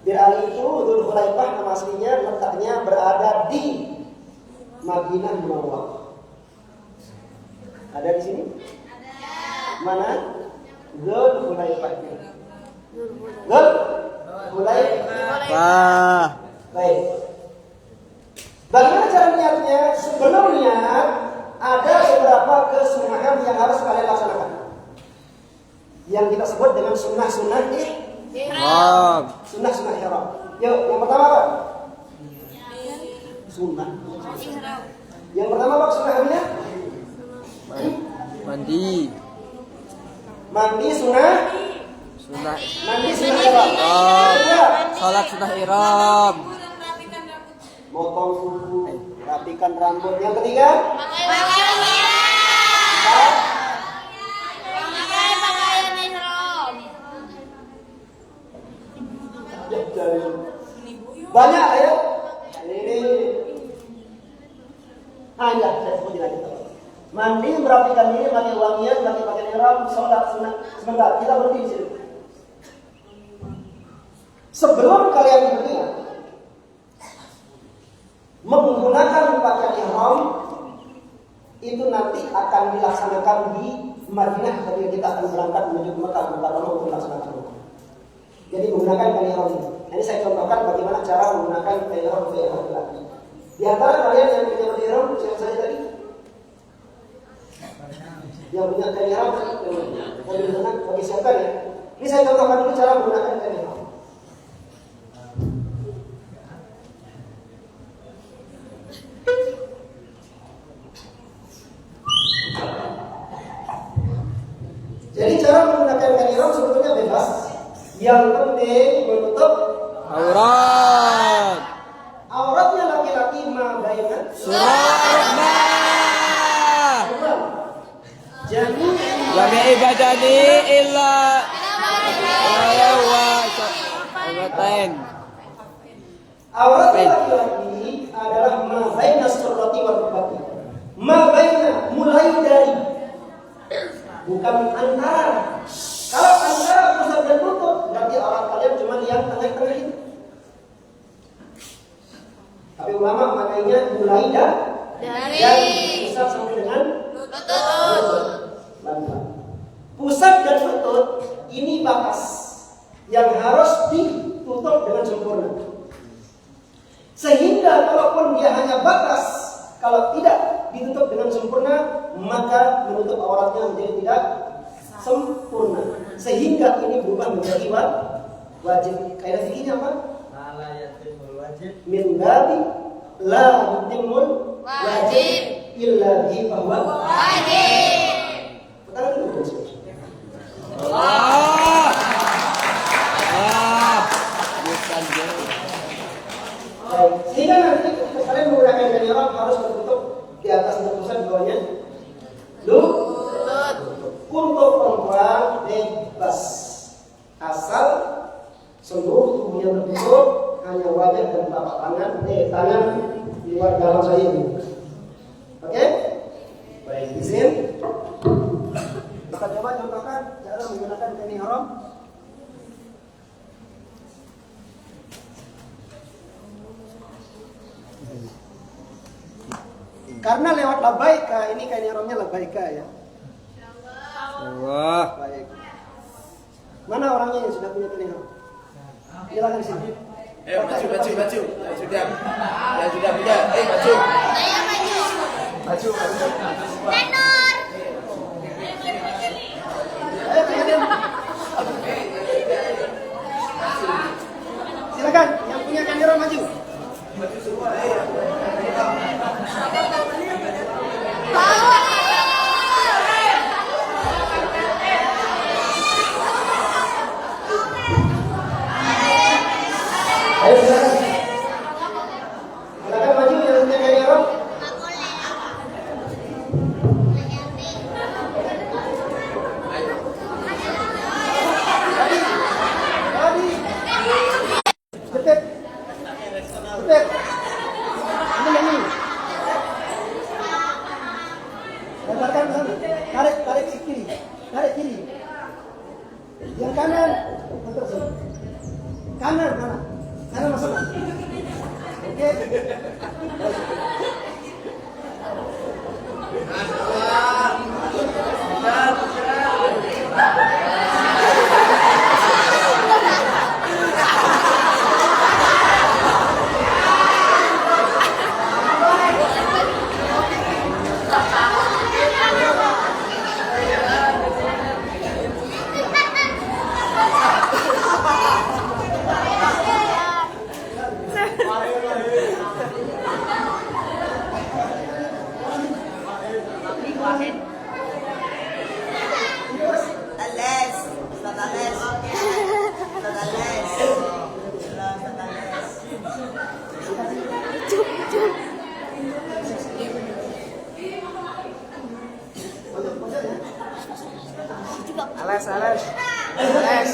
Bir Ali itu Dzul Khulaifah nama aslinya, letaknya berada di Madinah Munawwarah. Ada di sini? Mana? Dzul Khulaifah. Dzul Khulaifah. Wah. Baik. Bagaimana cara niatnya? Sebelumnya ada beberapa kesunahan yang harus kalian laksanakan. Yang kita sebut dengan sunnah-sunnah Ihram. sunnah-sunnah ihram. Yuk, yang pertama apa? Sunnah. Yang pertama apa sunnahnya? Mandi. Mandi sunnah. Sunnah. Mandi sunnah ihram. Kedua, Salat sunnah ihram. motong kuku, rapikan rambut. Yang ketiga, Pakaian ihram. banyak ya. Ini. Ya, saya sebutin lagi. Mandi, merapikan diri, pakai wangian, pakai pakaian ihram, sholat sunnah. Sebentar, kita berhenti di sini. Sebelum kalian berniat menggunakan pakaian ihram itu nanti akan dilaksanakan di Madinah ketika kita akan berangkat menuju ke Mekah untuk melaksanakan itu. Jadi menggunakan pakaian ihram ini. Ini saya contohkan bagaimana cara menggunakan pakaian ihram untuk yang laki-laki. Di antara kalian yang punya pakaian ihram, siapa saja tadi? Yang punya pakaian ihram, yang dengan bagi siapa ya? Ini saya contohkan dulu cara menggunakan pakaian ihram. Jadi cara menggunakan pakaian ihram sebetulnya bebas. Yang penting menutup Aurat. auratnya laki-laki mabainah. Surah. Jadi Jami'i badani illa wa auratain. auratnya laki-laki adalah mabainah surrati wal rukbati. Mabainah mulai dari, bukan antara. Kalau antara pusat dan tutup, berarti aurat kalian cuma yang tengah-tengah itu. Tapi ulama maknanya mulai dari pusat sampai dengan lutut. Pusat dan lutut ini batas yang harus ditutup dengan sempurna. Sehingga kalaupun dia hanya batas, kalau tidak ditutup dengan sempurna, maka menutup auratnya menjadi tidak sempurna. Sehingga ini berubah menjadi wajib. Kaidah fikihnya apa? Min babi la yutimul wajib illa bi bahwa Wajib. pertanyaan dulu. Allah. Ah. Bukan dia. Baik. Sehingga nanti kalian menggunakan pakaian ihram harus tertutup di atas dan pusat, di bawahnya lutut. Untuk perempuan bebas asal seluruh tubuhnya tertutup, hanya wajah dan telapak tangan, tangan di luar dalam saja ini. Oke? Baik, izin. Kita coba contohkan cara menggunakan pakaian ihram. Karena lewat labaika, ini kain ihramnya labaika ya. Allah. Baik. Mana orangnya yang sudah punya kain ihram? Silakan sini. Maju. Yang sudah punya. Maju. Saya maju. Maju. Tenor. Ayo kalian. Silakan, yang punya kain ihram maju. Ayo silakan. Silakan maju yang punya kain ihram. Ales, Ales. Ales.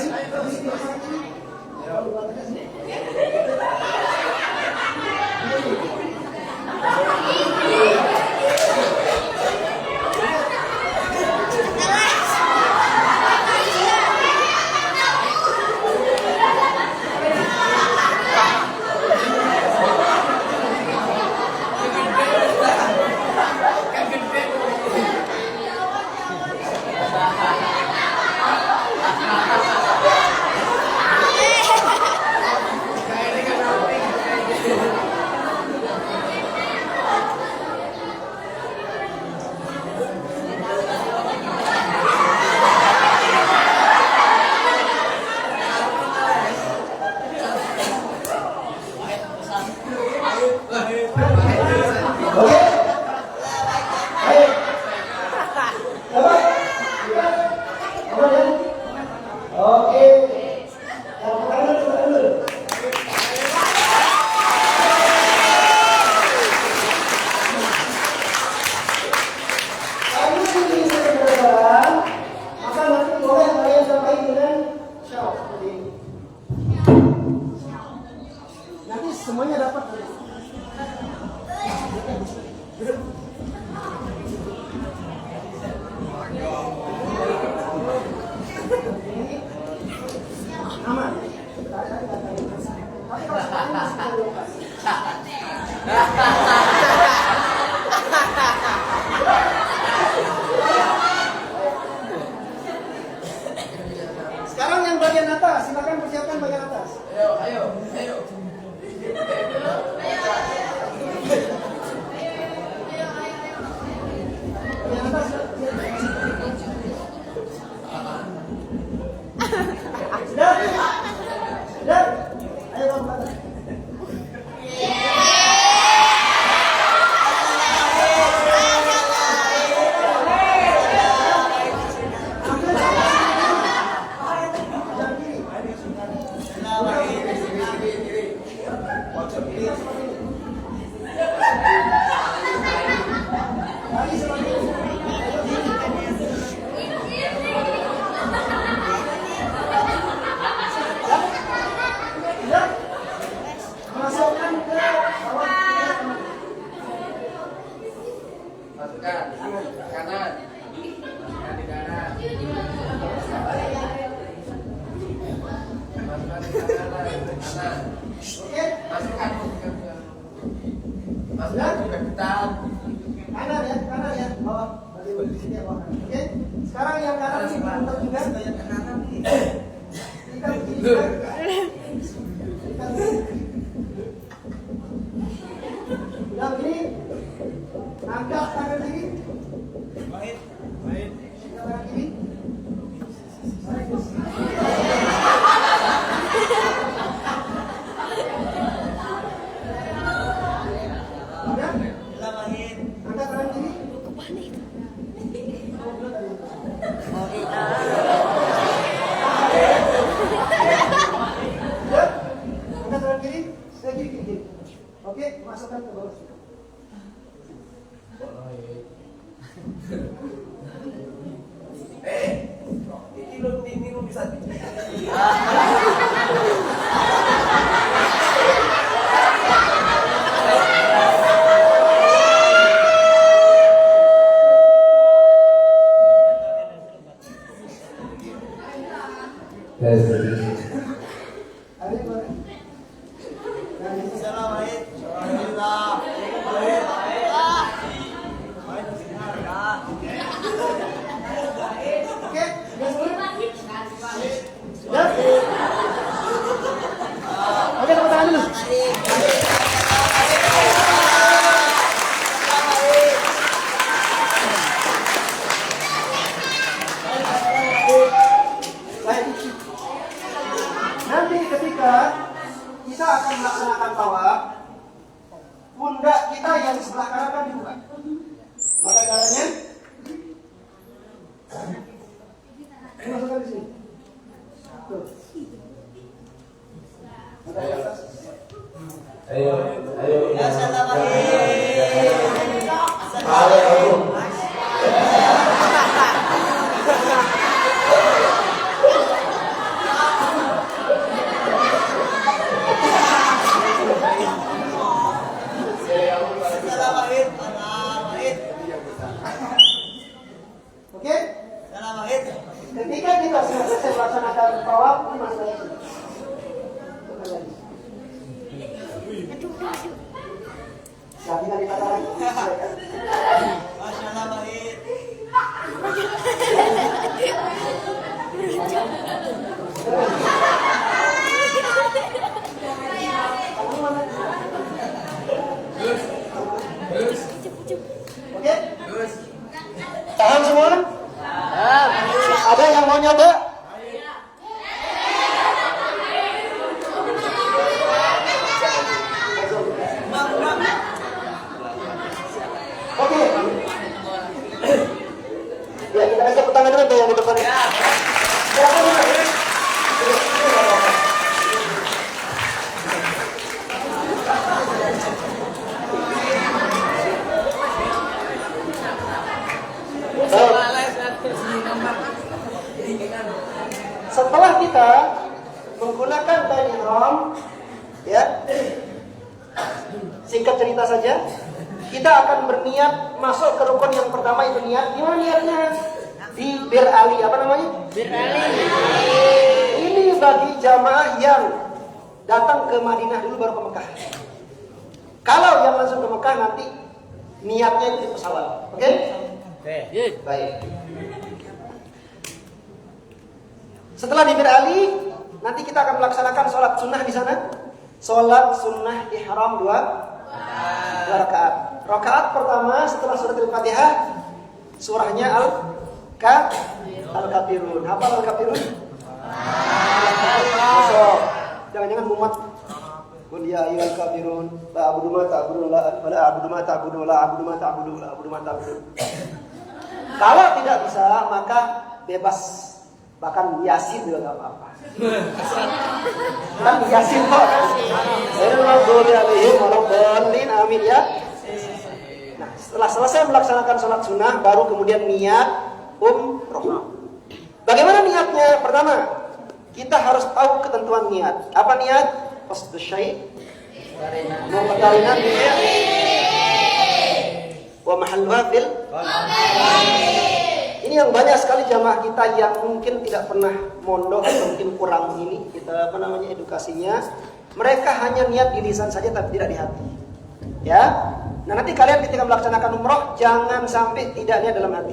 Nanti semuanya dapat. Aman. Sekarang yang bagian atas, silakan persiapkan bagian atas. Ayo. Bagian atas. Sudah? Sudah? Ayo kamu ke atas. Masukkan ke bawah. Masukkan kanan. Di kanan. Masukkan di kanan. Oke? Masukkan juga hitam. Kanan ya, bawah. Balik sini ya, bawah. Oke? Sekarang yang kanan ini dibentuk juga. Ikat kiri. Yang ini angkat tangan kiri. Baik. Tangan kiri. Angkat tangan kiri. Angkat tangan kiri. Kiri. Oke, masukkan ke bawah. Ini lu bisa. Ada yang boleh? Oke, guys, boleh? Sudah? Oke, tepuk tangan dulu. Baik. Ketika kita selesai melaksanakan tawaf, ini masih lagi. Ya, tinggal ditata lagi. Oke? Tahan semua? Ada yang mau nyoba? Oke. Ya, kita kasih tepuk tangan dulu tuh yang di depan. Silakan dulu. Setelah kita menggunakan kain ihram, ya, singkat cerita saja, kita akan berniat masuk ke rukun yang pertama, itu niat. Di mana niatnya? Di Bir Ali. Apa namanya? Bir Ali. Ini bagi jamaah yang datang ke Madinah dulu baru ke Mekah. Kalau yang langsung ke Mekah nanti niatnya itu di pesawat. Oke? Baik. Setelah di Bir Ali, nanti kita akan melaksanakan sholat sunnah di sana. Sholat sunnah ihram 2 rakaat. Rakaat pertama setelah surat Al-Fatihah, surahnya Al-Kafirun. Hafal Al-Kafirun? Masuk. Jangan-jangan mumat. Qul ya ayyuhal kafirun, la a'budu ma ta'budun, la a'budu ma ta'budun, la a'budu ma ta'budun, la a'budu ma ta'budun. Kalau tidak bisa, maka bebas. Bahkan Yasin juga nggak apa-apa. Kan Yasin kok kan? Amin ya. Nah, setelah selesai melaksanakan sholat sunnah, baru kemudian niat umroh. Bagaimana niatnya? Pertama, kita harus tahu ketentuan niat. Apa niat? Qasdu syai' muqtarinan bi wa mahalluha fil. Ini yang banyak sekali jamaah kita yang mungkin tidak pernah mondok atau mungkin kurang ini kita edukasinya. Mereka hanya niat di lisan saja tapi tidak di hati. Ya. Nah, nanti kalian ketika melaksanakan umroh jangan sampai tidak niat dalam hati.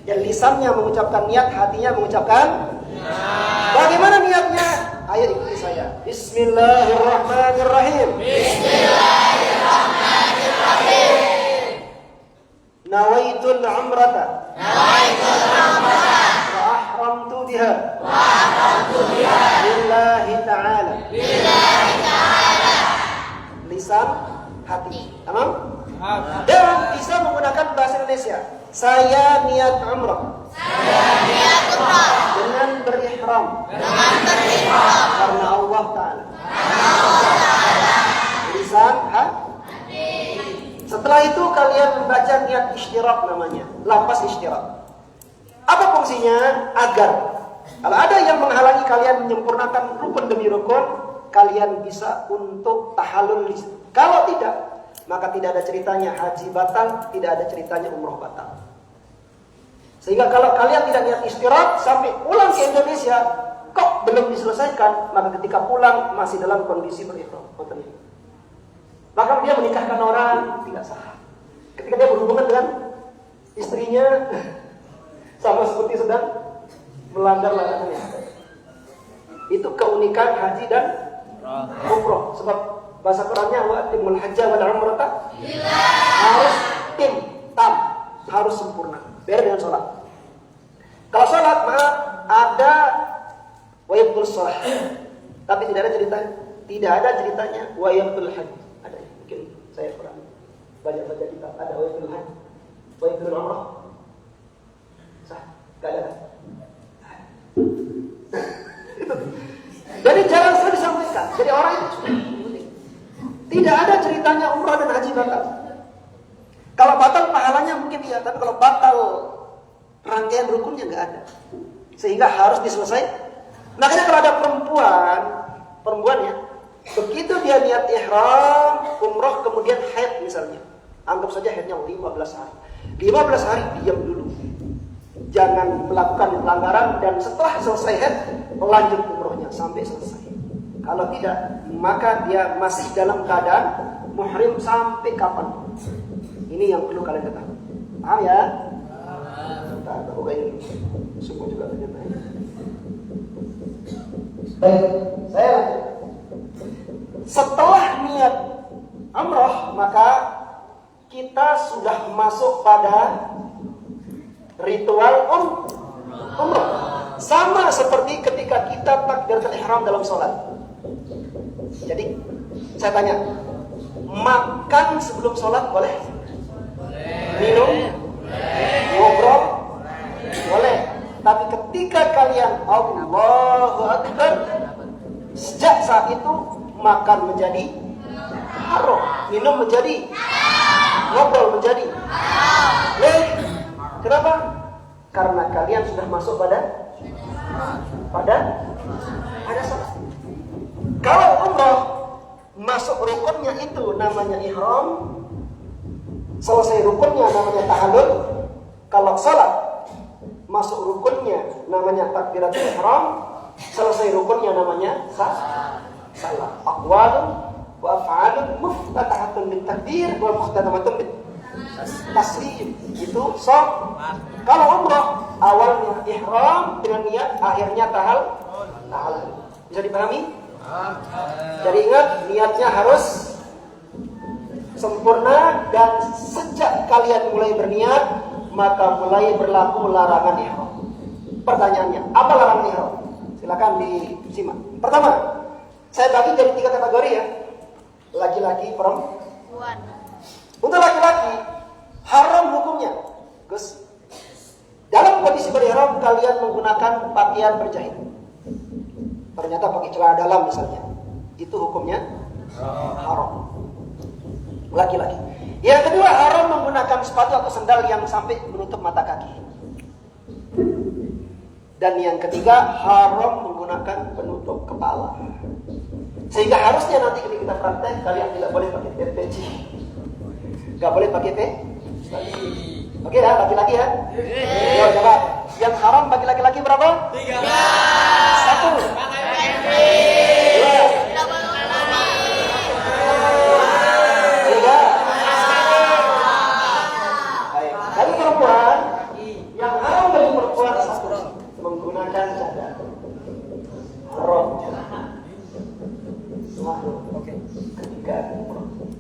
Yang lisannya mengucapkan niat, hatinya mengucapkan. Bagaimana niatnya? Ayo ikuti saya. Bismillahirrahmanirrahim. Bismillahirrahmanirrahim. Nawaitul umrata. Wa ahramtu biha. Lillahi ta'ala. Lisan, hati. Tamam? Dan bisa menggunakan bahasa Indonesia. Saya niat umrah. Dengan berihram. Karena Allah Ta'ala. Lisan, hati. Setelah itu kalian membaca niat isytirak namanya, lafaz isytirak. Apa fungsinya? Agar kalau ada yang menghalangi kalian menyempurnakan rukun demi rukun, kalian bisa untuk tahallul. Kalau tidak, maka tidak ada ceritanya haji batal, tidak ada ceritanya umroh batal. Sehingga kalau kalian tidak niat isytirak sampai pulang ke Indonesia, kok belum diselesaikan, maka ketika pulang masih dalam kondisi berihram. Maka dia menikahkan orang tidak sah. Ketika dia berhubungan dengan istrinya sama seperti sedang melanggar larangan. Itu keunikan haji dan umroh. Sebab bahasa Qurannya wa atimul hajja wal umrata harus harus sempurna. Beda dengan sholat. Kalau sholat ada wa yabtul sholat, tapi tidak ada ceritanya wa yabtul haji. Ada, mungkin saya kurang banyak baca kitab. Ada wajibul haji, wajibul umrah. Sah, gak ada. Jadi jangan selalu disampaikan. Jadi orang itu tidak ada ceritanya umrah dan haji batal. Kalau batal pahalanya mungkin iya, tapi kalau batal rangkaian rukunnya nggak ada. Sehingga harus diselesaikan. Makanya kalau ada perempuan ya, begitu dia niat ihram, umroh, kemudian haid misalnya. Anggap saja haidnya 15 hari. 15 hari diam dulu. jangan melakukan pelanggaran, dan setelah selesai haid lanjut umrohnya sampai selesai. Kalau tidak, maka dia masih dalam keadaan muhrim sampai kapan. Ini yang perlu kalian ketahui. Paham ya? Tak tahu kayak semua juga ternyata. Baik, saya lanjut. Setelah niat umroh, maka kita sudah masuk pada ritual umroh. Sama seperti ketika kita takbiratul ihram dalam sholat. Jadi saya tanya, makan sebelum sholat boleh? Minum? Ngobrol? Boleh. Tapi ketika kalian Allahu Akbar, sejak saat itu makan menjadi haram, minum menjadi, ngobrol menjadi. Kenapa? Karena kalian sudah masuk pada sholat. Kalau umroh masuk rukunnya itu namanya ihram, selesai rukunnya namanya tahallul. Kalau sholat masuk rukunnya namanya takbiratul ihram, selesai rukunnya namanya salat. Aqwalun wa af'alun muftatahatun bil takbir wa muftatahatun bil taslim. Itu sholat. Kalau umroh awalnya ihram dengan niat, akhirnya tahallul. Bisa dipahami? Jadi ingat, niatnya harus sempurna, dan sejak kalian mulai berniat maka mulai berlaku larangan ihram. Pertanyaannya, apa larangan ihram? Silakan disimak. Pertama, saya bagi jadi 3 kategori ya. Laki-laki, perempuan. Untuk laki-laki, haram hukumnya, Gus. Dalam kondisi berihram kalian menggunakan pakaian berjahit. Ternyata pakai celana dalam misalnya, itu hukumnya haram. Laki-laki. Yang kedua, haram menggunakan sepatu atau sendal yang sampai menutup mata kaki. Dan yang ketiga, haram menggunakan penutup kepala. Sehingga harusnya nanti ketika kita praktek, kalian tidak boleh pakai PPG, nggak boleh pakai Oke ya, laki-laki ya. Yo, coba. Yang haram bagi laki-laki berapa? 3. 1. 2. 3. Bagi perempuan, yang haram bagi perempuan 1, menggunakan cadar. Haram.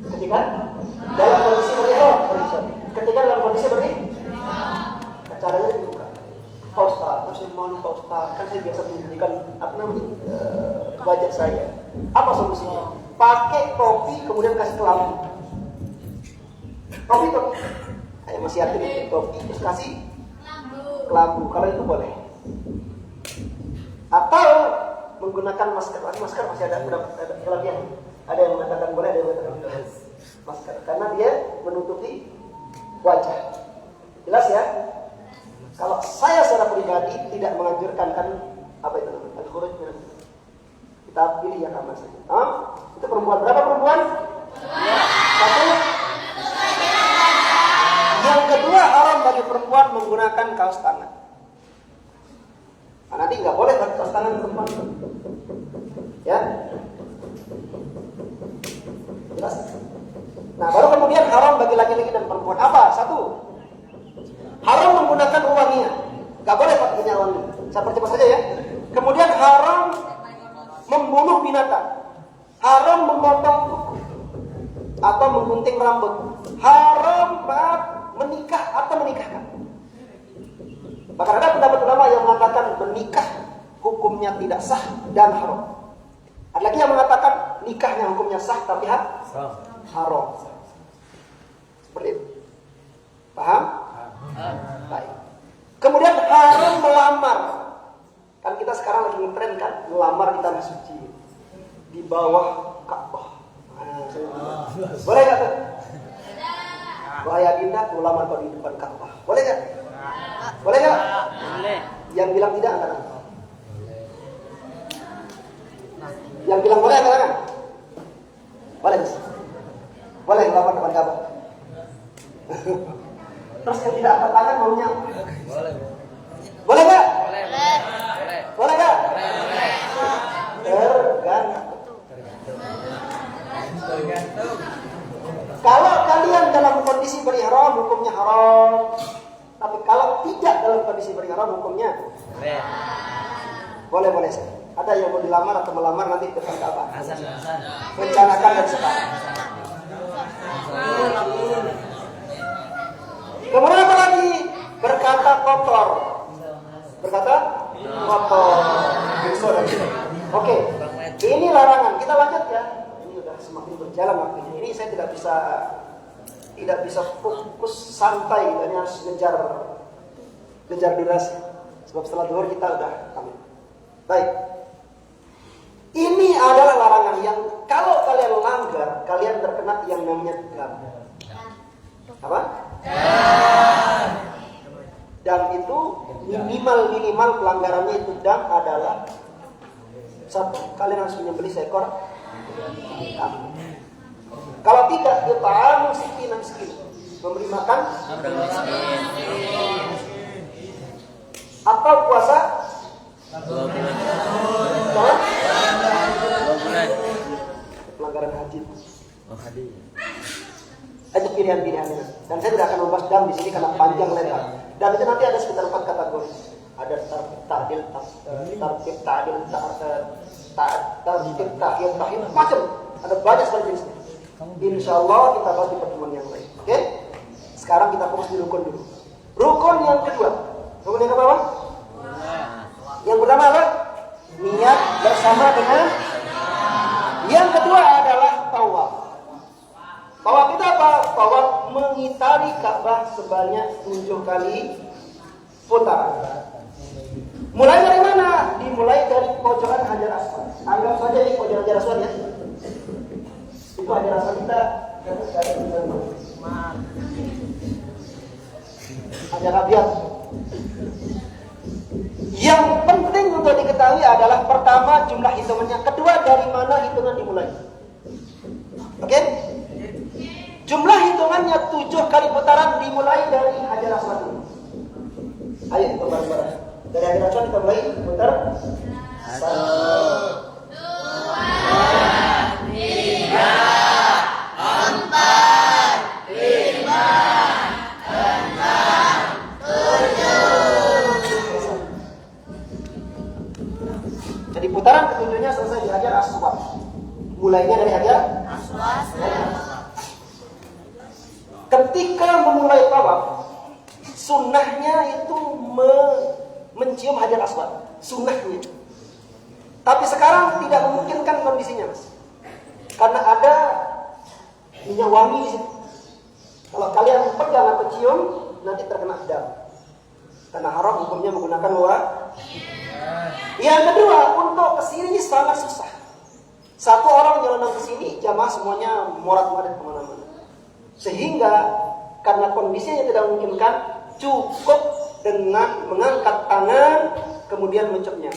Ketiga, dalam kondisi berihram. Ketika dalam kondisi berihram, caranya dibuka. Pak Ustaz, saya malu Pak Ustaz, kan saya biasa memberikan wajah saya. Apa solusinya? Pakai topi kemudian kasih kelambu. Topi. Saya masih yakin itu topi, terus kasih kelambu. Kalau itu boleh. Atau menggunakan masker. Masker masih ada kelebihan. Ada yang mengatakan boleh, ada yang mengatakan tidak. Masker, karena dia menutupi wajah. Jelas ya? Kalau saya secara pribadi tidak menganjurkan kan apa itu namanya? Al-khuruj. Kita pilih yang aman saja. Itu perempuan. Berapa perempuan? 1. Yang kedua, haram bagi perempuan menggunakan kaos tangan. Nah, nanti nggak boleh pakai kaos tangan perempuan. Ya? Jelas? Nah, baru kemudian haram bagi laki-laki dan perempuan. Apa? 1. Haram menggunakan wanginya. Gak boleh pakai minyak wangi. Saya percepat saja ya. Kemudian haram membunuh binatang. Haram memotong kuku atau menggunting rambut. Haram menikah atau menikahkan. Bahkan ada pendapat ulama yang mengatakan menikah hukumnya tidak sah dan haram. Ada lagi yang mengatakan nikahnya hukumnya sah tapi haram. Seperti itu. Paham? Baik. Kemudian haram melamar. Kan kita sekarang lagi ngetren kan, melamar di tanah suci di bawah Ka'bah. Boleh nggak tuh? Wahai Adinda, melamar kau di depan Ka'bah. Boleh nggak? Boleh nggak? Boleh. Yang bilang tidak angkat tangan. Yang bilang boleh angkat tangan. Boleh. Boleh melamar depan Ka'bah. Terus yang tidak angkat tangan maunya? Boleh. Boleh. Ada yang mau dilamar atau melamar nanti depan Ka'bah? Rencanakan dari sekarang. Kemudian apa lagi? Berkata kotor. Oke. Ini larangan. Kita lanjut ya. Ini udah semakin berjalan waktu ini. Saya tidak bisa fokus santai. Kita harus ngejar durasi. Sebab setelah zuhur kita udah tamat. Baik. Ini adalah larangan yang kalau kalian langgar, kalian terkena yang namanya dam. Apa? Dam itu minimal pelanggarannya itu dam adalah 1, kalian harus menyembelih seekor kambing. Kalau tidak, yut'amu sittina miskin, memberi makan atau puasa 2 bulan. Pelanggaran haji. Itu pilihan-pilihannya. Dan saya tidak akan membahas dam di sini karena panjang lebar. Dan itu nanti ada sekitar 4 kategori. Ada tartib ta'dil, macam. Ada banyak sekali jenisnya. Insyaallah kita bahas di pertemuan yang lain. Oke? Sekarang kita fokus di rukun dulu. Rukun yang kedua. Rukun yang apa? Yang pertama apa? Niat bersama dengan. Yang kedua adalah tawaf. Tawaf itu apa? Tawaf mengitari Ka'bah sebanyak 7 kali putaran. Mulai dari mana? Dimulai dari pojokan Hajar Aswad. Anggap saja ini pojok Hajar Aswad ya. Itu Hajar Aswad kita. Hajar Abyad. Yang penting untuk diketahui adalah pertama jumlah hitungannya, kedua dari mana hitungan dimulai. Oke? Jumlah hitungannya 7 kali putaran dimulai dari Hajar Aswad. Ayo kita bareng-bareng. Dari Hajar Aswad kita mulai putar. 1, 2, 3, 4, 5, 6, 7. Jadi putaran ketujuhnya selesai di Hajar Aswad. Mulainya dari Hajar Aswad. Ketika memulai tawaf, sunnahnya itu mencium Hajar Aswad, sunnahnya. Tapi sekarang tidak memungkinkan kondisinya, Mas. Karena ada minyak wangi di situ. Kalau kalian pegang atau cium, nanti terkena dam. Karena haram hukumnya menggunakan wangi. Yang kedua, untuk kesini sangat susah. Satu orang jalan ke sini, jamaah semuanya morat-marit kemana-mana. Sehingga karena kondisinya tidak memungkinkan, cukup dengan mengangkat tangan kemudian mencupnya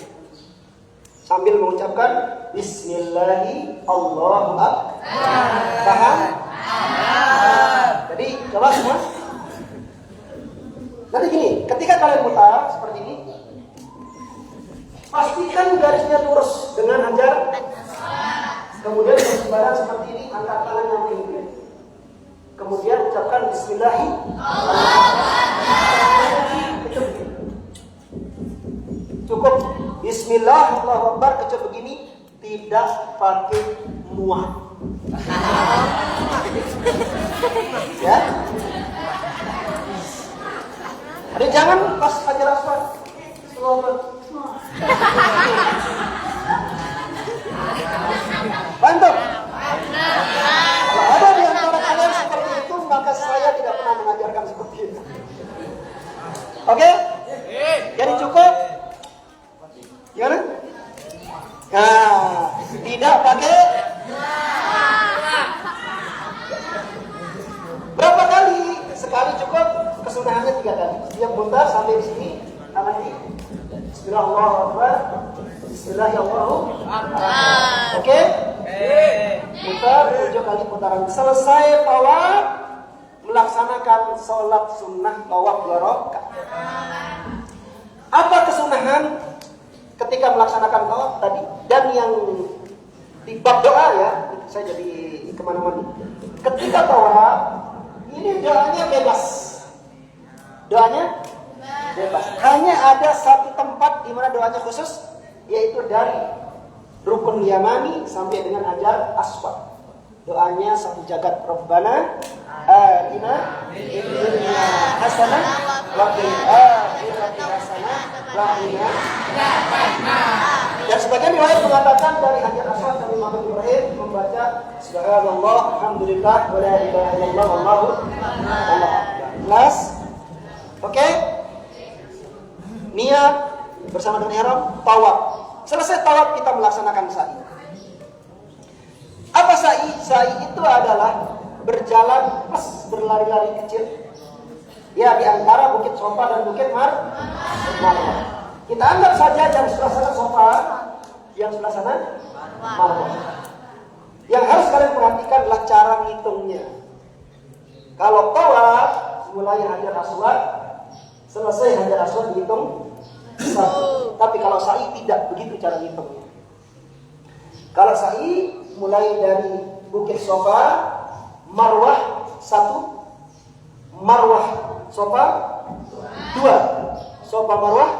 sambil mengucapkan Bismillahi Allahu Akbar. Paham? Jadi coba semua. Nanti gini, ketika kalian putar seperti ini, pastikan garisnya lurus dengan Hajar. Kemudian bersebaran seperti ini, angkat tangannya tinggi. Kemudian ucapkan Bismillahi. Cukup Bismillah Allahu Akbar kecuali begini, tidak pakai muat. Ya. Ada jangan pas Hajar Aswad. Bantu. Kalau ada di antara kalian seperti itu, maka saya tidak pernah mengajarkan seperti itu. Oke? Jadi cukup. Gimana? Nah, tidak pakai. Berapa kali? Sekali cukup. Kesunahannya 3 kali. Setiap putar sampai di sini, tangan ini. Bismillahirrahmanirrahim. Bismillahirrahmanirrahim. Oke? Putar 7 kali putaran. Selesai tawaf, melaksanakan sholat sunnah tawaf 2 rakaat. Apa kesunahan ketika melaksanakan tawaf tadi? Dan yang di bab doa ya, saya jadi kemana-mana. Ketika tawaf, ini doanya bebas. Doanya bebas. Hanya ada satu tempat di mana doanya khusus, yaitu dari rukun Yamani sampai dengan Hajar Aswad. Doanya satu jagat, Rabbana atina fid dunya hasanah wa fil akhirati hasanah wa qina adzabannar. Dan sebagian riwayat mengatakan dari Hajar Aswad dari Imam Ibrahim membaca subhanallah, alhamdulillah, wa la ilaha illallah, wallahu akbar. Jelas? Oke? Niat bersama dengan ihram, tawaf. Selesai tawaf kita melaksanakan sa'i. Apa sa'i? Sa'i itu adalah berjalan pas berlari-lari kecil. Ya, di antara Bukit Sofa dan Bukit Marwah. Kita anggap saja yang sebelah sana Sofa, yang sebelah sana Marwah. Yang harus kalian perhatikan adalah cara ngitungnya. Kalau tawaf mulai Hajar Aswad, selesai Hajar Aswad dihitung satu. Tapi kalau sa'i tidak begitu cara ngitungnya. Kalau sa'i mulai dari Bukit Sofa, Marwah 1, Marwah Sofa 2, Sofa Marwah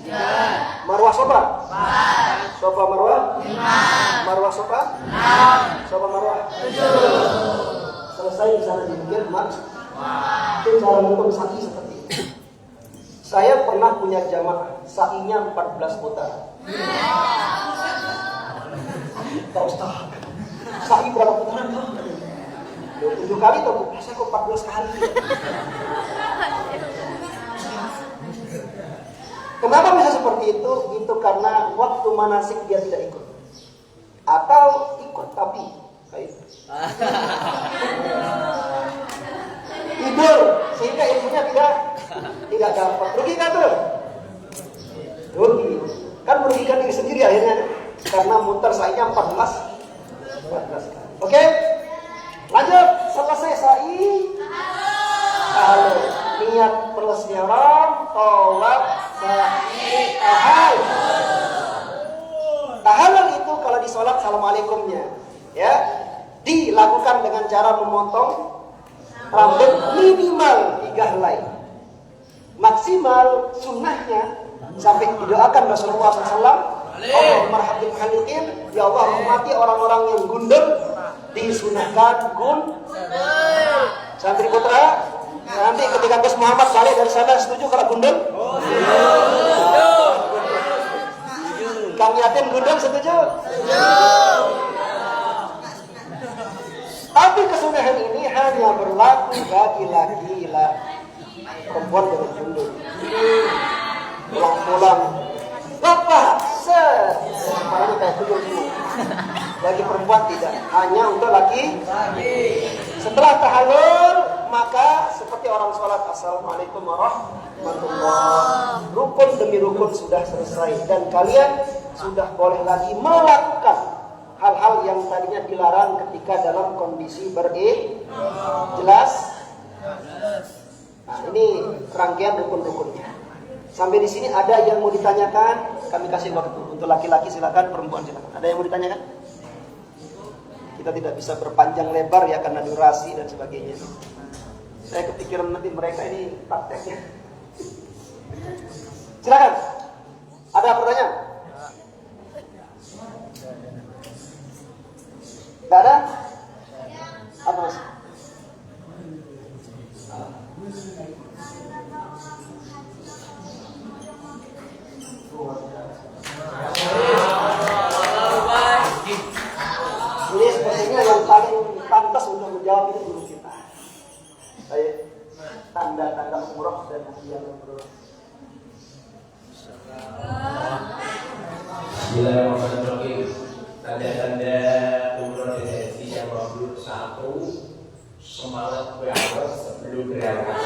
3, Marwah Sofa 4, Sofa Marwah 5, Marwah Sofa 6, Sofa Marwah 7. Selesai di sana di Bukit Marwah. Itu cara menghitung sa'i seperti itu. Saya pernah punya jamaah, sa'inya 14 putaran. Pak Ustaz, sa'i berapa putaran? 7 kali atau saya kok 14 kali? Kenapa bisa seperti itu? Itu karena waktu manasik dia tidak ikut. Atau ikut tapi tidur sehingga ilmunya tidak dapat. Rugi kan tuh? Rugi. Kan merugikan diri sendiri akhirnya karena muter sa'inya 14 kali. Oke? Lanjut, selesai sa'i. Lalu niat terus ihram, tawaf, sa'i, tahallul. Tahallul itu kalau di sholat assalamualaikumnya, ya, dilakukan dengan cara memotong rambut minimal 3 helai. Maksimal sunnahnya sampai didoakan Rasulullah SAW, Allahumma arhamil halikin, ya Allah rahmati orang-orang yang gundul, disunahkan santri putra. Nanti ketika Gus Muhammad balik dari sana setuju kalau gundul? Kang Yatin gundul setuju? Tapi kesunahan ini hanya berlaku bagi laki-laki. Perempuan dengan gundul. Pulang-pulang Bapak, kepalanya kayak gundul semua. Bagi perempuan tidak, hanya untuk laki. Setelah tahallul, maka seperti orang sholat, assalamualaikum warahmatullahi. Rukun demi rukun sudah selesai dan kalian sudah boleh lagi melakukan hal-hal yang tadinya dilarang ketika dalam kondisi jelas. Nah, ini rangkaian rukun-rukunnya. Sampai di sini ada yang mau ditanyakan? Kami kasih waktu untuk laki-laki silakan, perempuan silakan. Ada yang mau ditanyakan? Kita tidak bisa berpanjang lebar ya karena durasi dan sebagainya. Saya kepikiran nanti mereka ini prakteknya. Silakan. Ada pertanyaan? Tidak ada? Apa mas? Ini sepertinya yang paling pantas untuk menjawab itu guru kita. Baik, tanda-tanda umroh dan hadiah umroh. Bismillahirrahmanirrahim. Tanda-tanda umroh dan haji yang mabrur. 1. Semangat berangkat sebelum berangkat.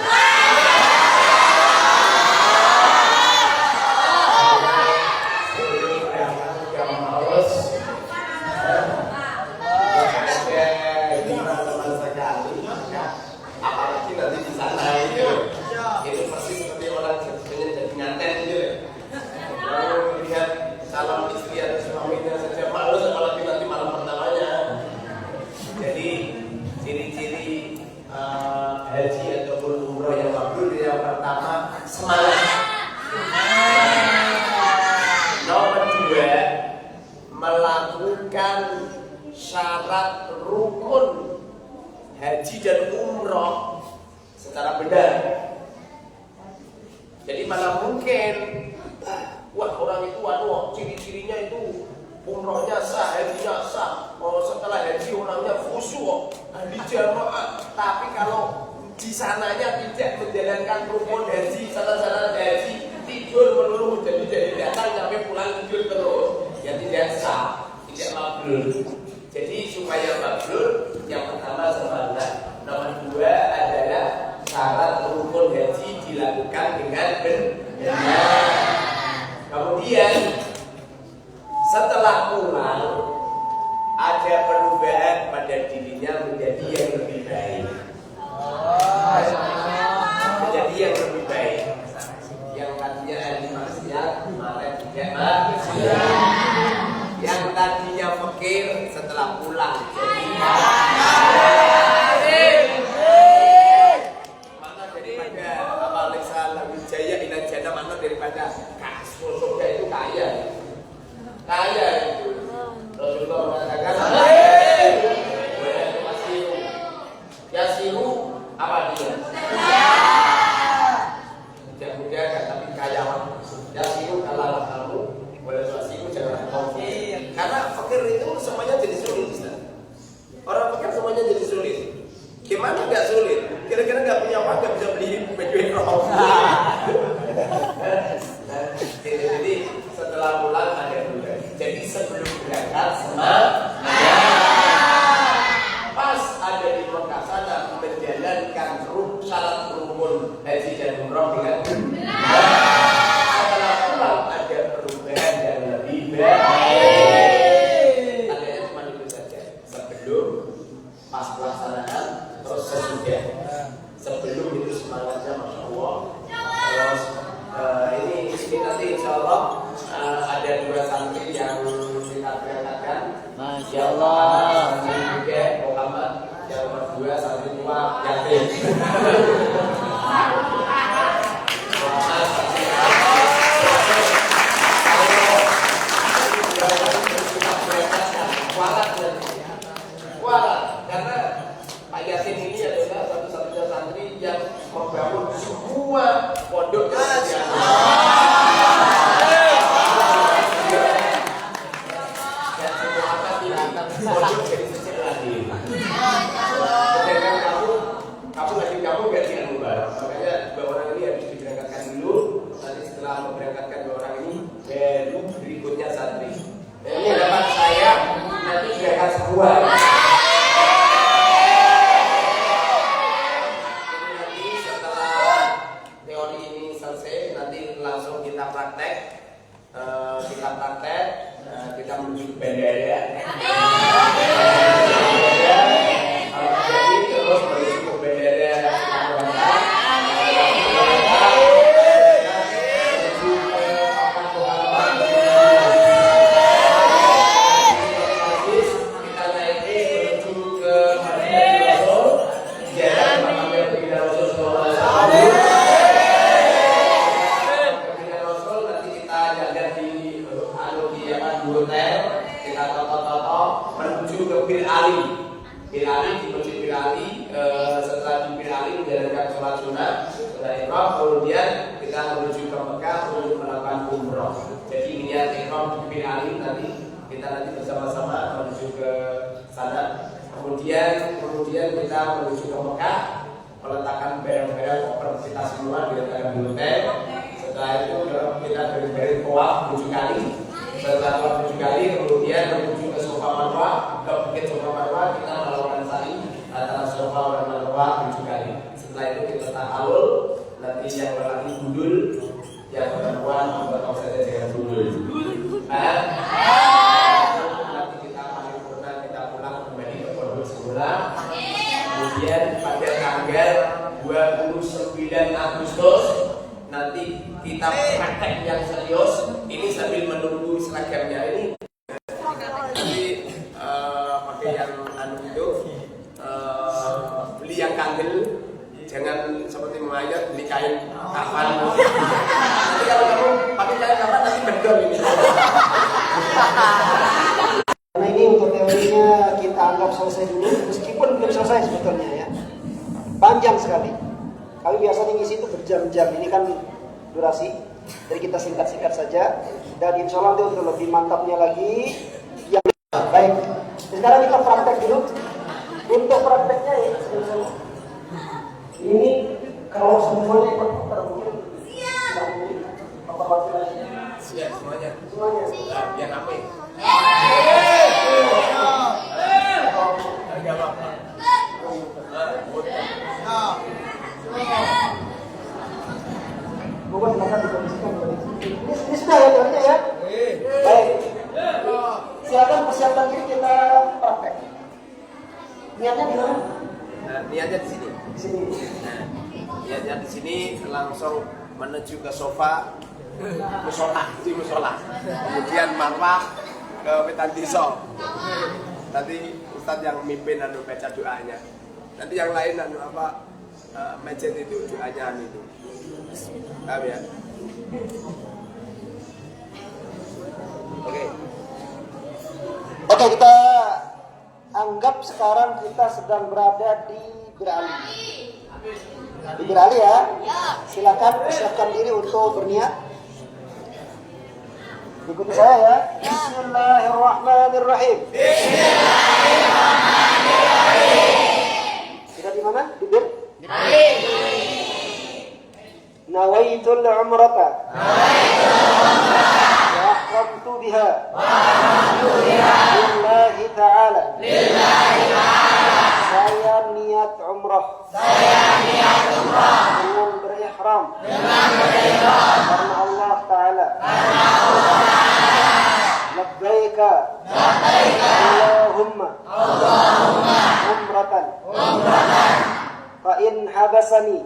Haji ataupun umroh melakukan syarat rukun haji dan umroh secara benar. Jadi mana mungkin wah orang itu ciri-cirinya itu umrohnya sah, hajinya sah. Setelah haji orangnya khusyuk, ahli jamaah. Tapi kalau di sananya tidak menjalankan rukun haji, syarat-syarat haji, tidur melulu, jadi datang sampai pulang tidur terus, ya tidak sah, tidak mabrur. Jadi supaya mabrur, yang pertama semangat, nomor dua adalah syarat rukun haji dilakukan dengan benar. Kemudian setelah pulang ada perubahan pada dirinya menjadi yang lebih baik. Menjadi yang lebih baik. Yang tadinya ahli maksiat malah tidak maksiat. Yang tadinya fakir setelah pulang jadi mana daripada apa Alexander Wijaya Inan Jana, mana daripada surga itu kaya. Kaya itu. Rasulullah mengatakan Yasiru apa dia? Tidak mudah kan, tapi kaya. Yasiru kalau kamu boleh Yasiru jangan kafir. Karena fakir itu semuanya jadi sulit. Orang fakir semuanya jadi sulit. Gimana nggak sulit? Kira-kira nggak punya uang nggak bisa beli baju ihram. Jadi setelah pulang ada bulan. Jadi sebelum berangkat semangat. Pas ada di Mekah sana menjalankan syarat rukun haji dan umroh dengan setelah pulang ada perubahan yang lebih baik. Adanya cuma itu saja. Sebelum, pas pelaksanaan, terus sesudah. Sebelum itu semangatnya Masya Allah. Terus ini nanti Insya Allah ada dua santri yang kita berangkatkan. Masya Allah. Juga Muhammad, yang kedua santri tua yatim. Kualat, karena Pak Yasin ini adalah satu-satunya santri yang membangun semua pondok pondok jadi sejak lagi. Sedangkan kamu nggak dianugerah. Makanya dua orang ini harus diberangkatkan dulu. Nanti setelah memberangkatkan dua orang ini, baru berikutnya santri. Ini dapat saya nanti berangkat semua. Ini nanti setelah teori ini selesai, nanti langsung kita praktek. Kita menuju ke bandara. Terus menuju ke bandara kita naik menuju ke Rasul. Nanti kita jaga di hotel, kita toto menuju ke Bir Ali. Bir Ali, di Masjid Bir Ali. Setelah di Bir Ali menjalankan sholat sunnah, setelah ihram, kemudian kita menuju ke Mekah untuk melakukan umroh. Jadi niat ihram di Bir Ali kita nanti bersama-sama menuju ke sana. Kemudian kita menuju ke Mekah, meletakkan barang-barang koper kita semua diletakkan di hotel. Setelah itu kita dari tawaf 7 kali. Setelah tawaf 7 kali, kemudian menuju ke Safa Marwah, ke bukit Safa Marwah, kita melakukan sa'i antara Safa dan Marwah 7 kali. Setelah itu kita ta'alul, nanti yang lelaki gundul, yang perempuan memotong saja dengan gundul. Nanti kita paripurna, kita pulang kembali ke pondok semula. Kemudian pada tanggal 29 Agustus nanti kita praktek yang serius. Ini sambil menunggu seragamnya ini. Pakai yang itu beli yang kandel, jangan seperti mayat beli kain berjam-jam. Ini kan durasi, jadi kita singkat-singkat saja. Dan insya Allah untuk lebih mantapnya lagi. Yang baik. Sekarang kita praktek dulu. Untuk prakteknya ya, ini kalau semuanya ikut mungkin tidak mungkin. Apa maksudnya? Siap semuanya. Semuanya. Nah, biar apa? Enggak apa-apa. Bukan silakan dikondisikan. Ini sudah ya teorinya ya. Baik. Silakan persiapkan diri kita praktek. Niatnya di mana? Niatnya di sini. Di sini. Nah, niatnya di sini langsung menuju ke sofa, di musola. Kemudian marwah ke Wetan Desa. Nanti Ustadz yang mimpin baca doanya. Nanti yang lain mejet itu doanya itu. Paham ya? Oke. Oke, kita anggap sekarang kita sedang berada di Berali. Di Berali ya. Silakan persiapkan diri untuk berniat. Ikuti saya ya. Bismillahirrahmanirrahim. Sudah di mana? Di Bir? Nawaitul umrata. Wa ahramtu biha. Lillahi ta'ala. Saya niat umrah. Dengan berihram. Karena Allah Ta'ala. Labbaika. Allahumma. Umratan. Fa in habasani.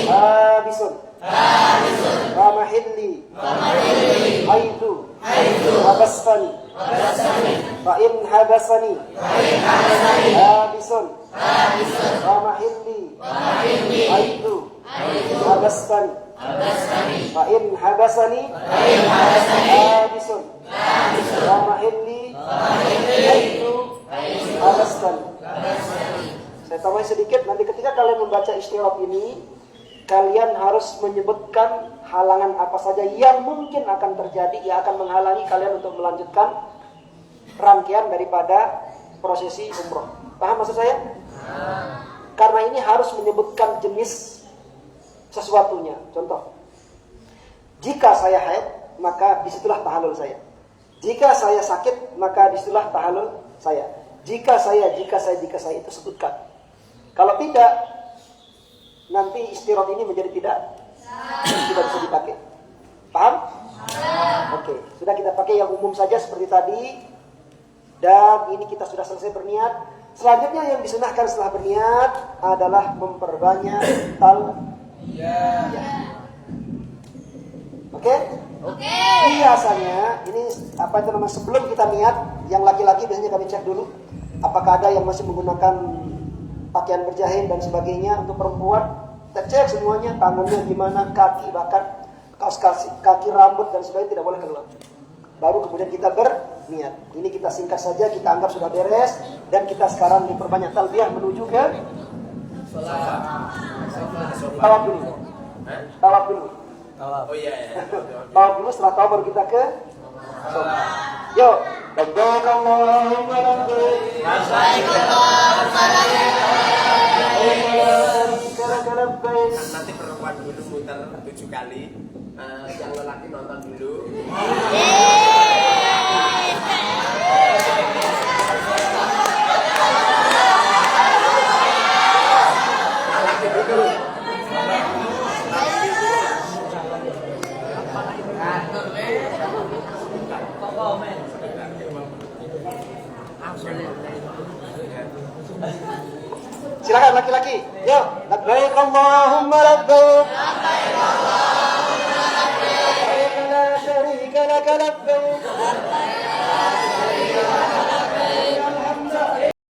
Habisun. Wa mahilli. Haitsu. Habasani. Fa in habasani. Habisun. Wa mahilli. Haitsu. Habasani. Fa in habasani. Habisun. Wa mahilli. Haitsu. Habasani. Saya tambahin sedikit, nanti ketika kalian membaca istirab ini, kalian harus menyebutkan halangan apa saja yang mungkin akan terjadi, yang akan menghalangi kalian untuk melanjutkan rangkaian daripada prosesi umroh. Paham maksud saya? Karena ini harus menyebutkan jenis sesuatunya. Contoh, jika saya haid, maka disitulah tahallul saya. Jika saya sakit, maka disitulah tahallul saya. Jika saya itu sebutkan. Kalau tidak, nanti istirad ini menjadi tidak bisa dipakai. Paham? Oke, sudah kita pakai yang umum saja seperti tadi. Dan ini kita sudah selesai berniat. Selanjutnya yang disunahkan setelah berniat adalah memperbanyak talbiyah. Oke? Biasanya ini sebelum kita niat, yang laki-laki biasanya kami cek dulu apakah ada yang masih menggunakan pakaian berjahit dan sebagainya. Untuk perempuan kita cek semuanya, tangannya gimana, kaki, bahkan kaos kaki, rambut dan sebagainya tidak boleh keluar. Baru kemudian kita berniat. Ini kita singkat saja, kita anggap sudah beres. Dan kita sekarang memperbanyak talbiyah menuju ke tawaf dulu. Tawaf dulu. Oh iya. Tawaf dulu, setelah tawaf baru kita ke sofa. Yuk, labbaik Allahumma labbaik. Nanti perempuan dulu muter 7 kali, yang lelaki nonton dulu. Lelaki dulu. Silakan laki-laki. Yuk, labbaik Allahumma labbaik. Labbaik la syarika lak labbaik.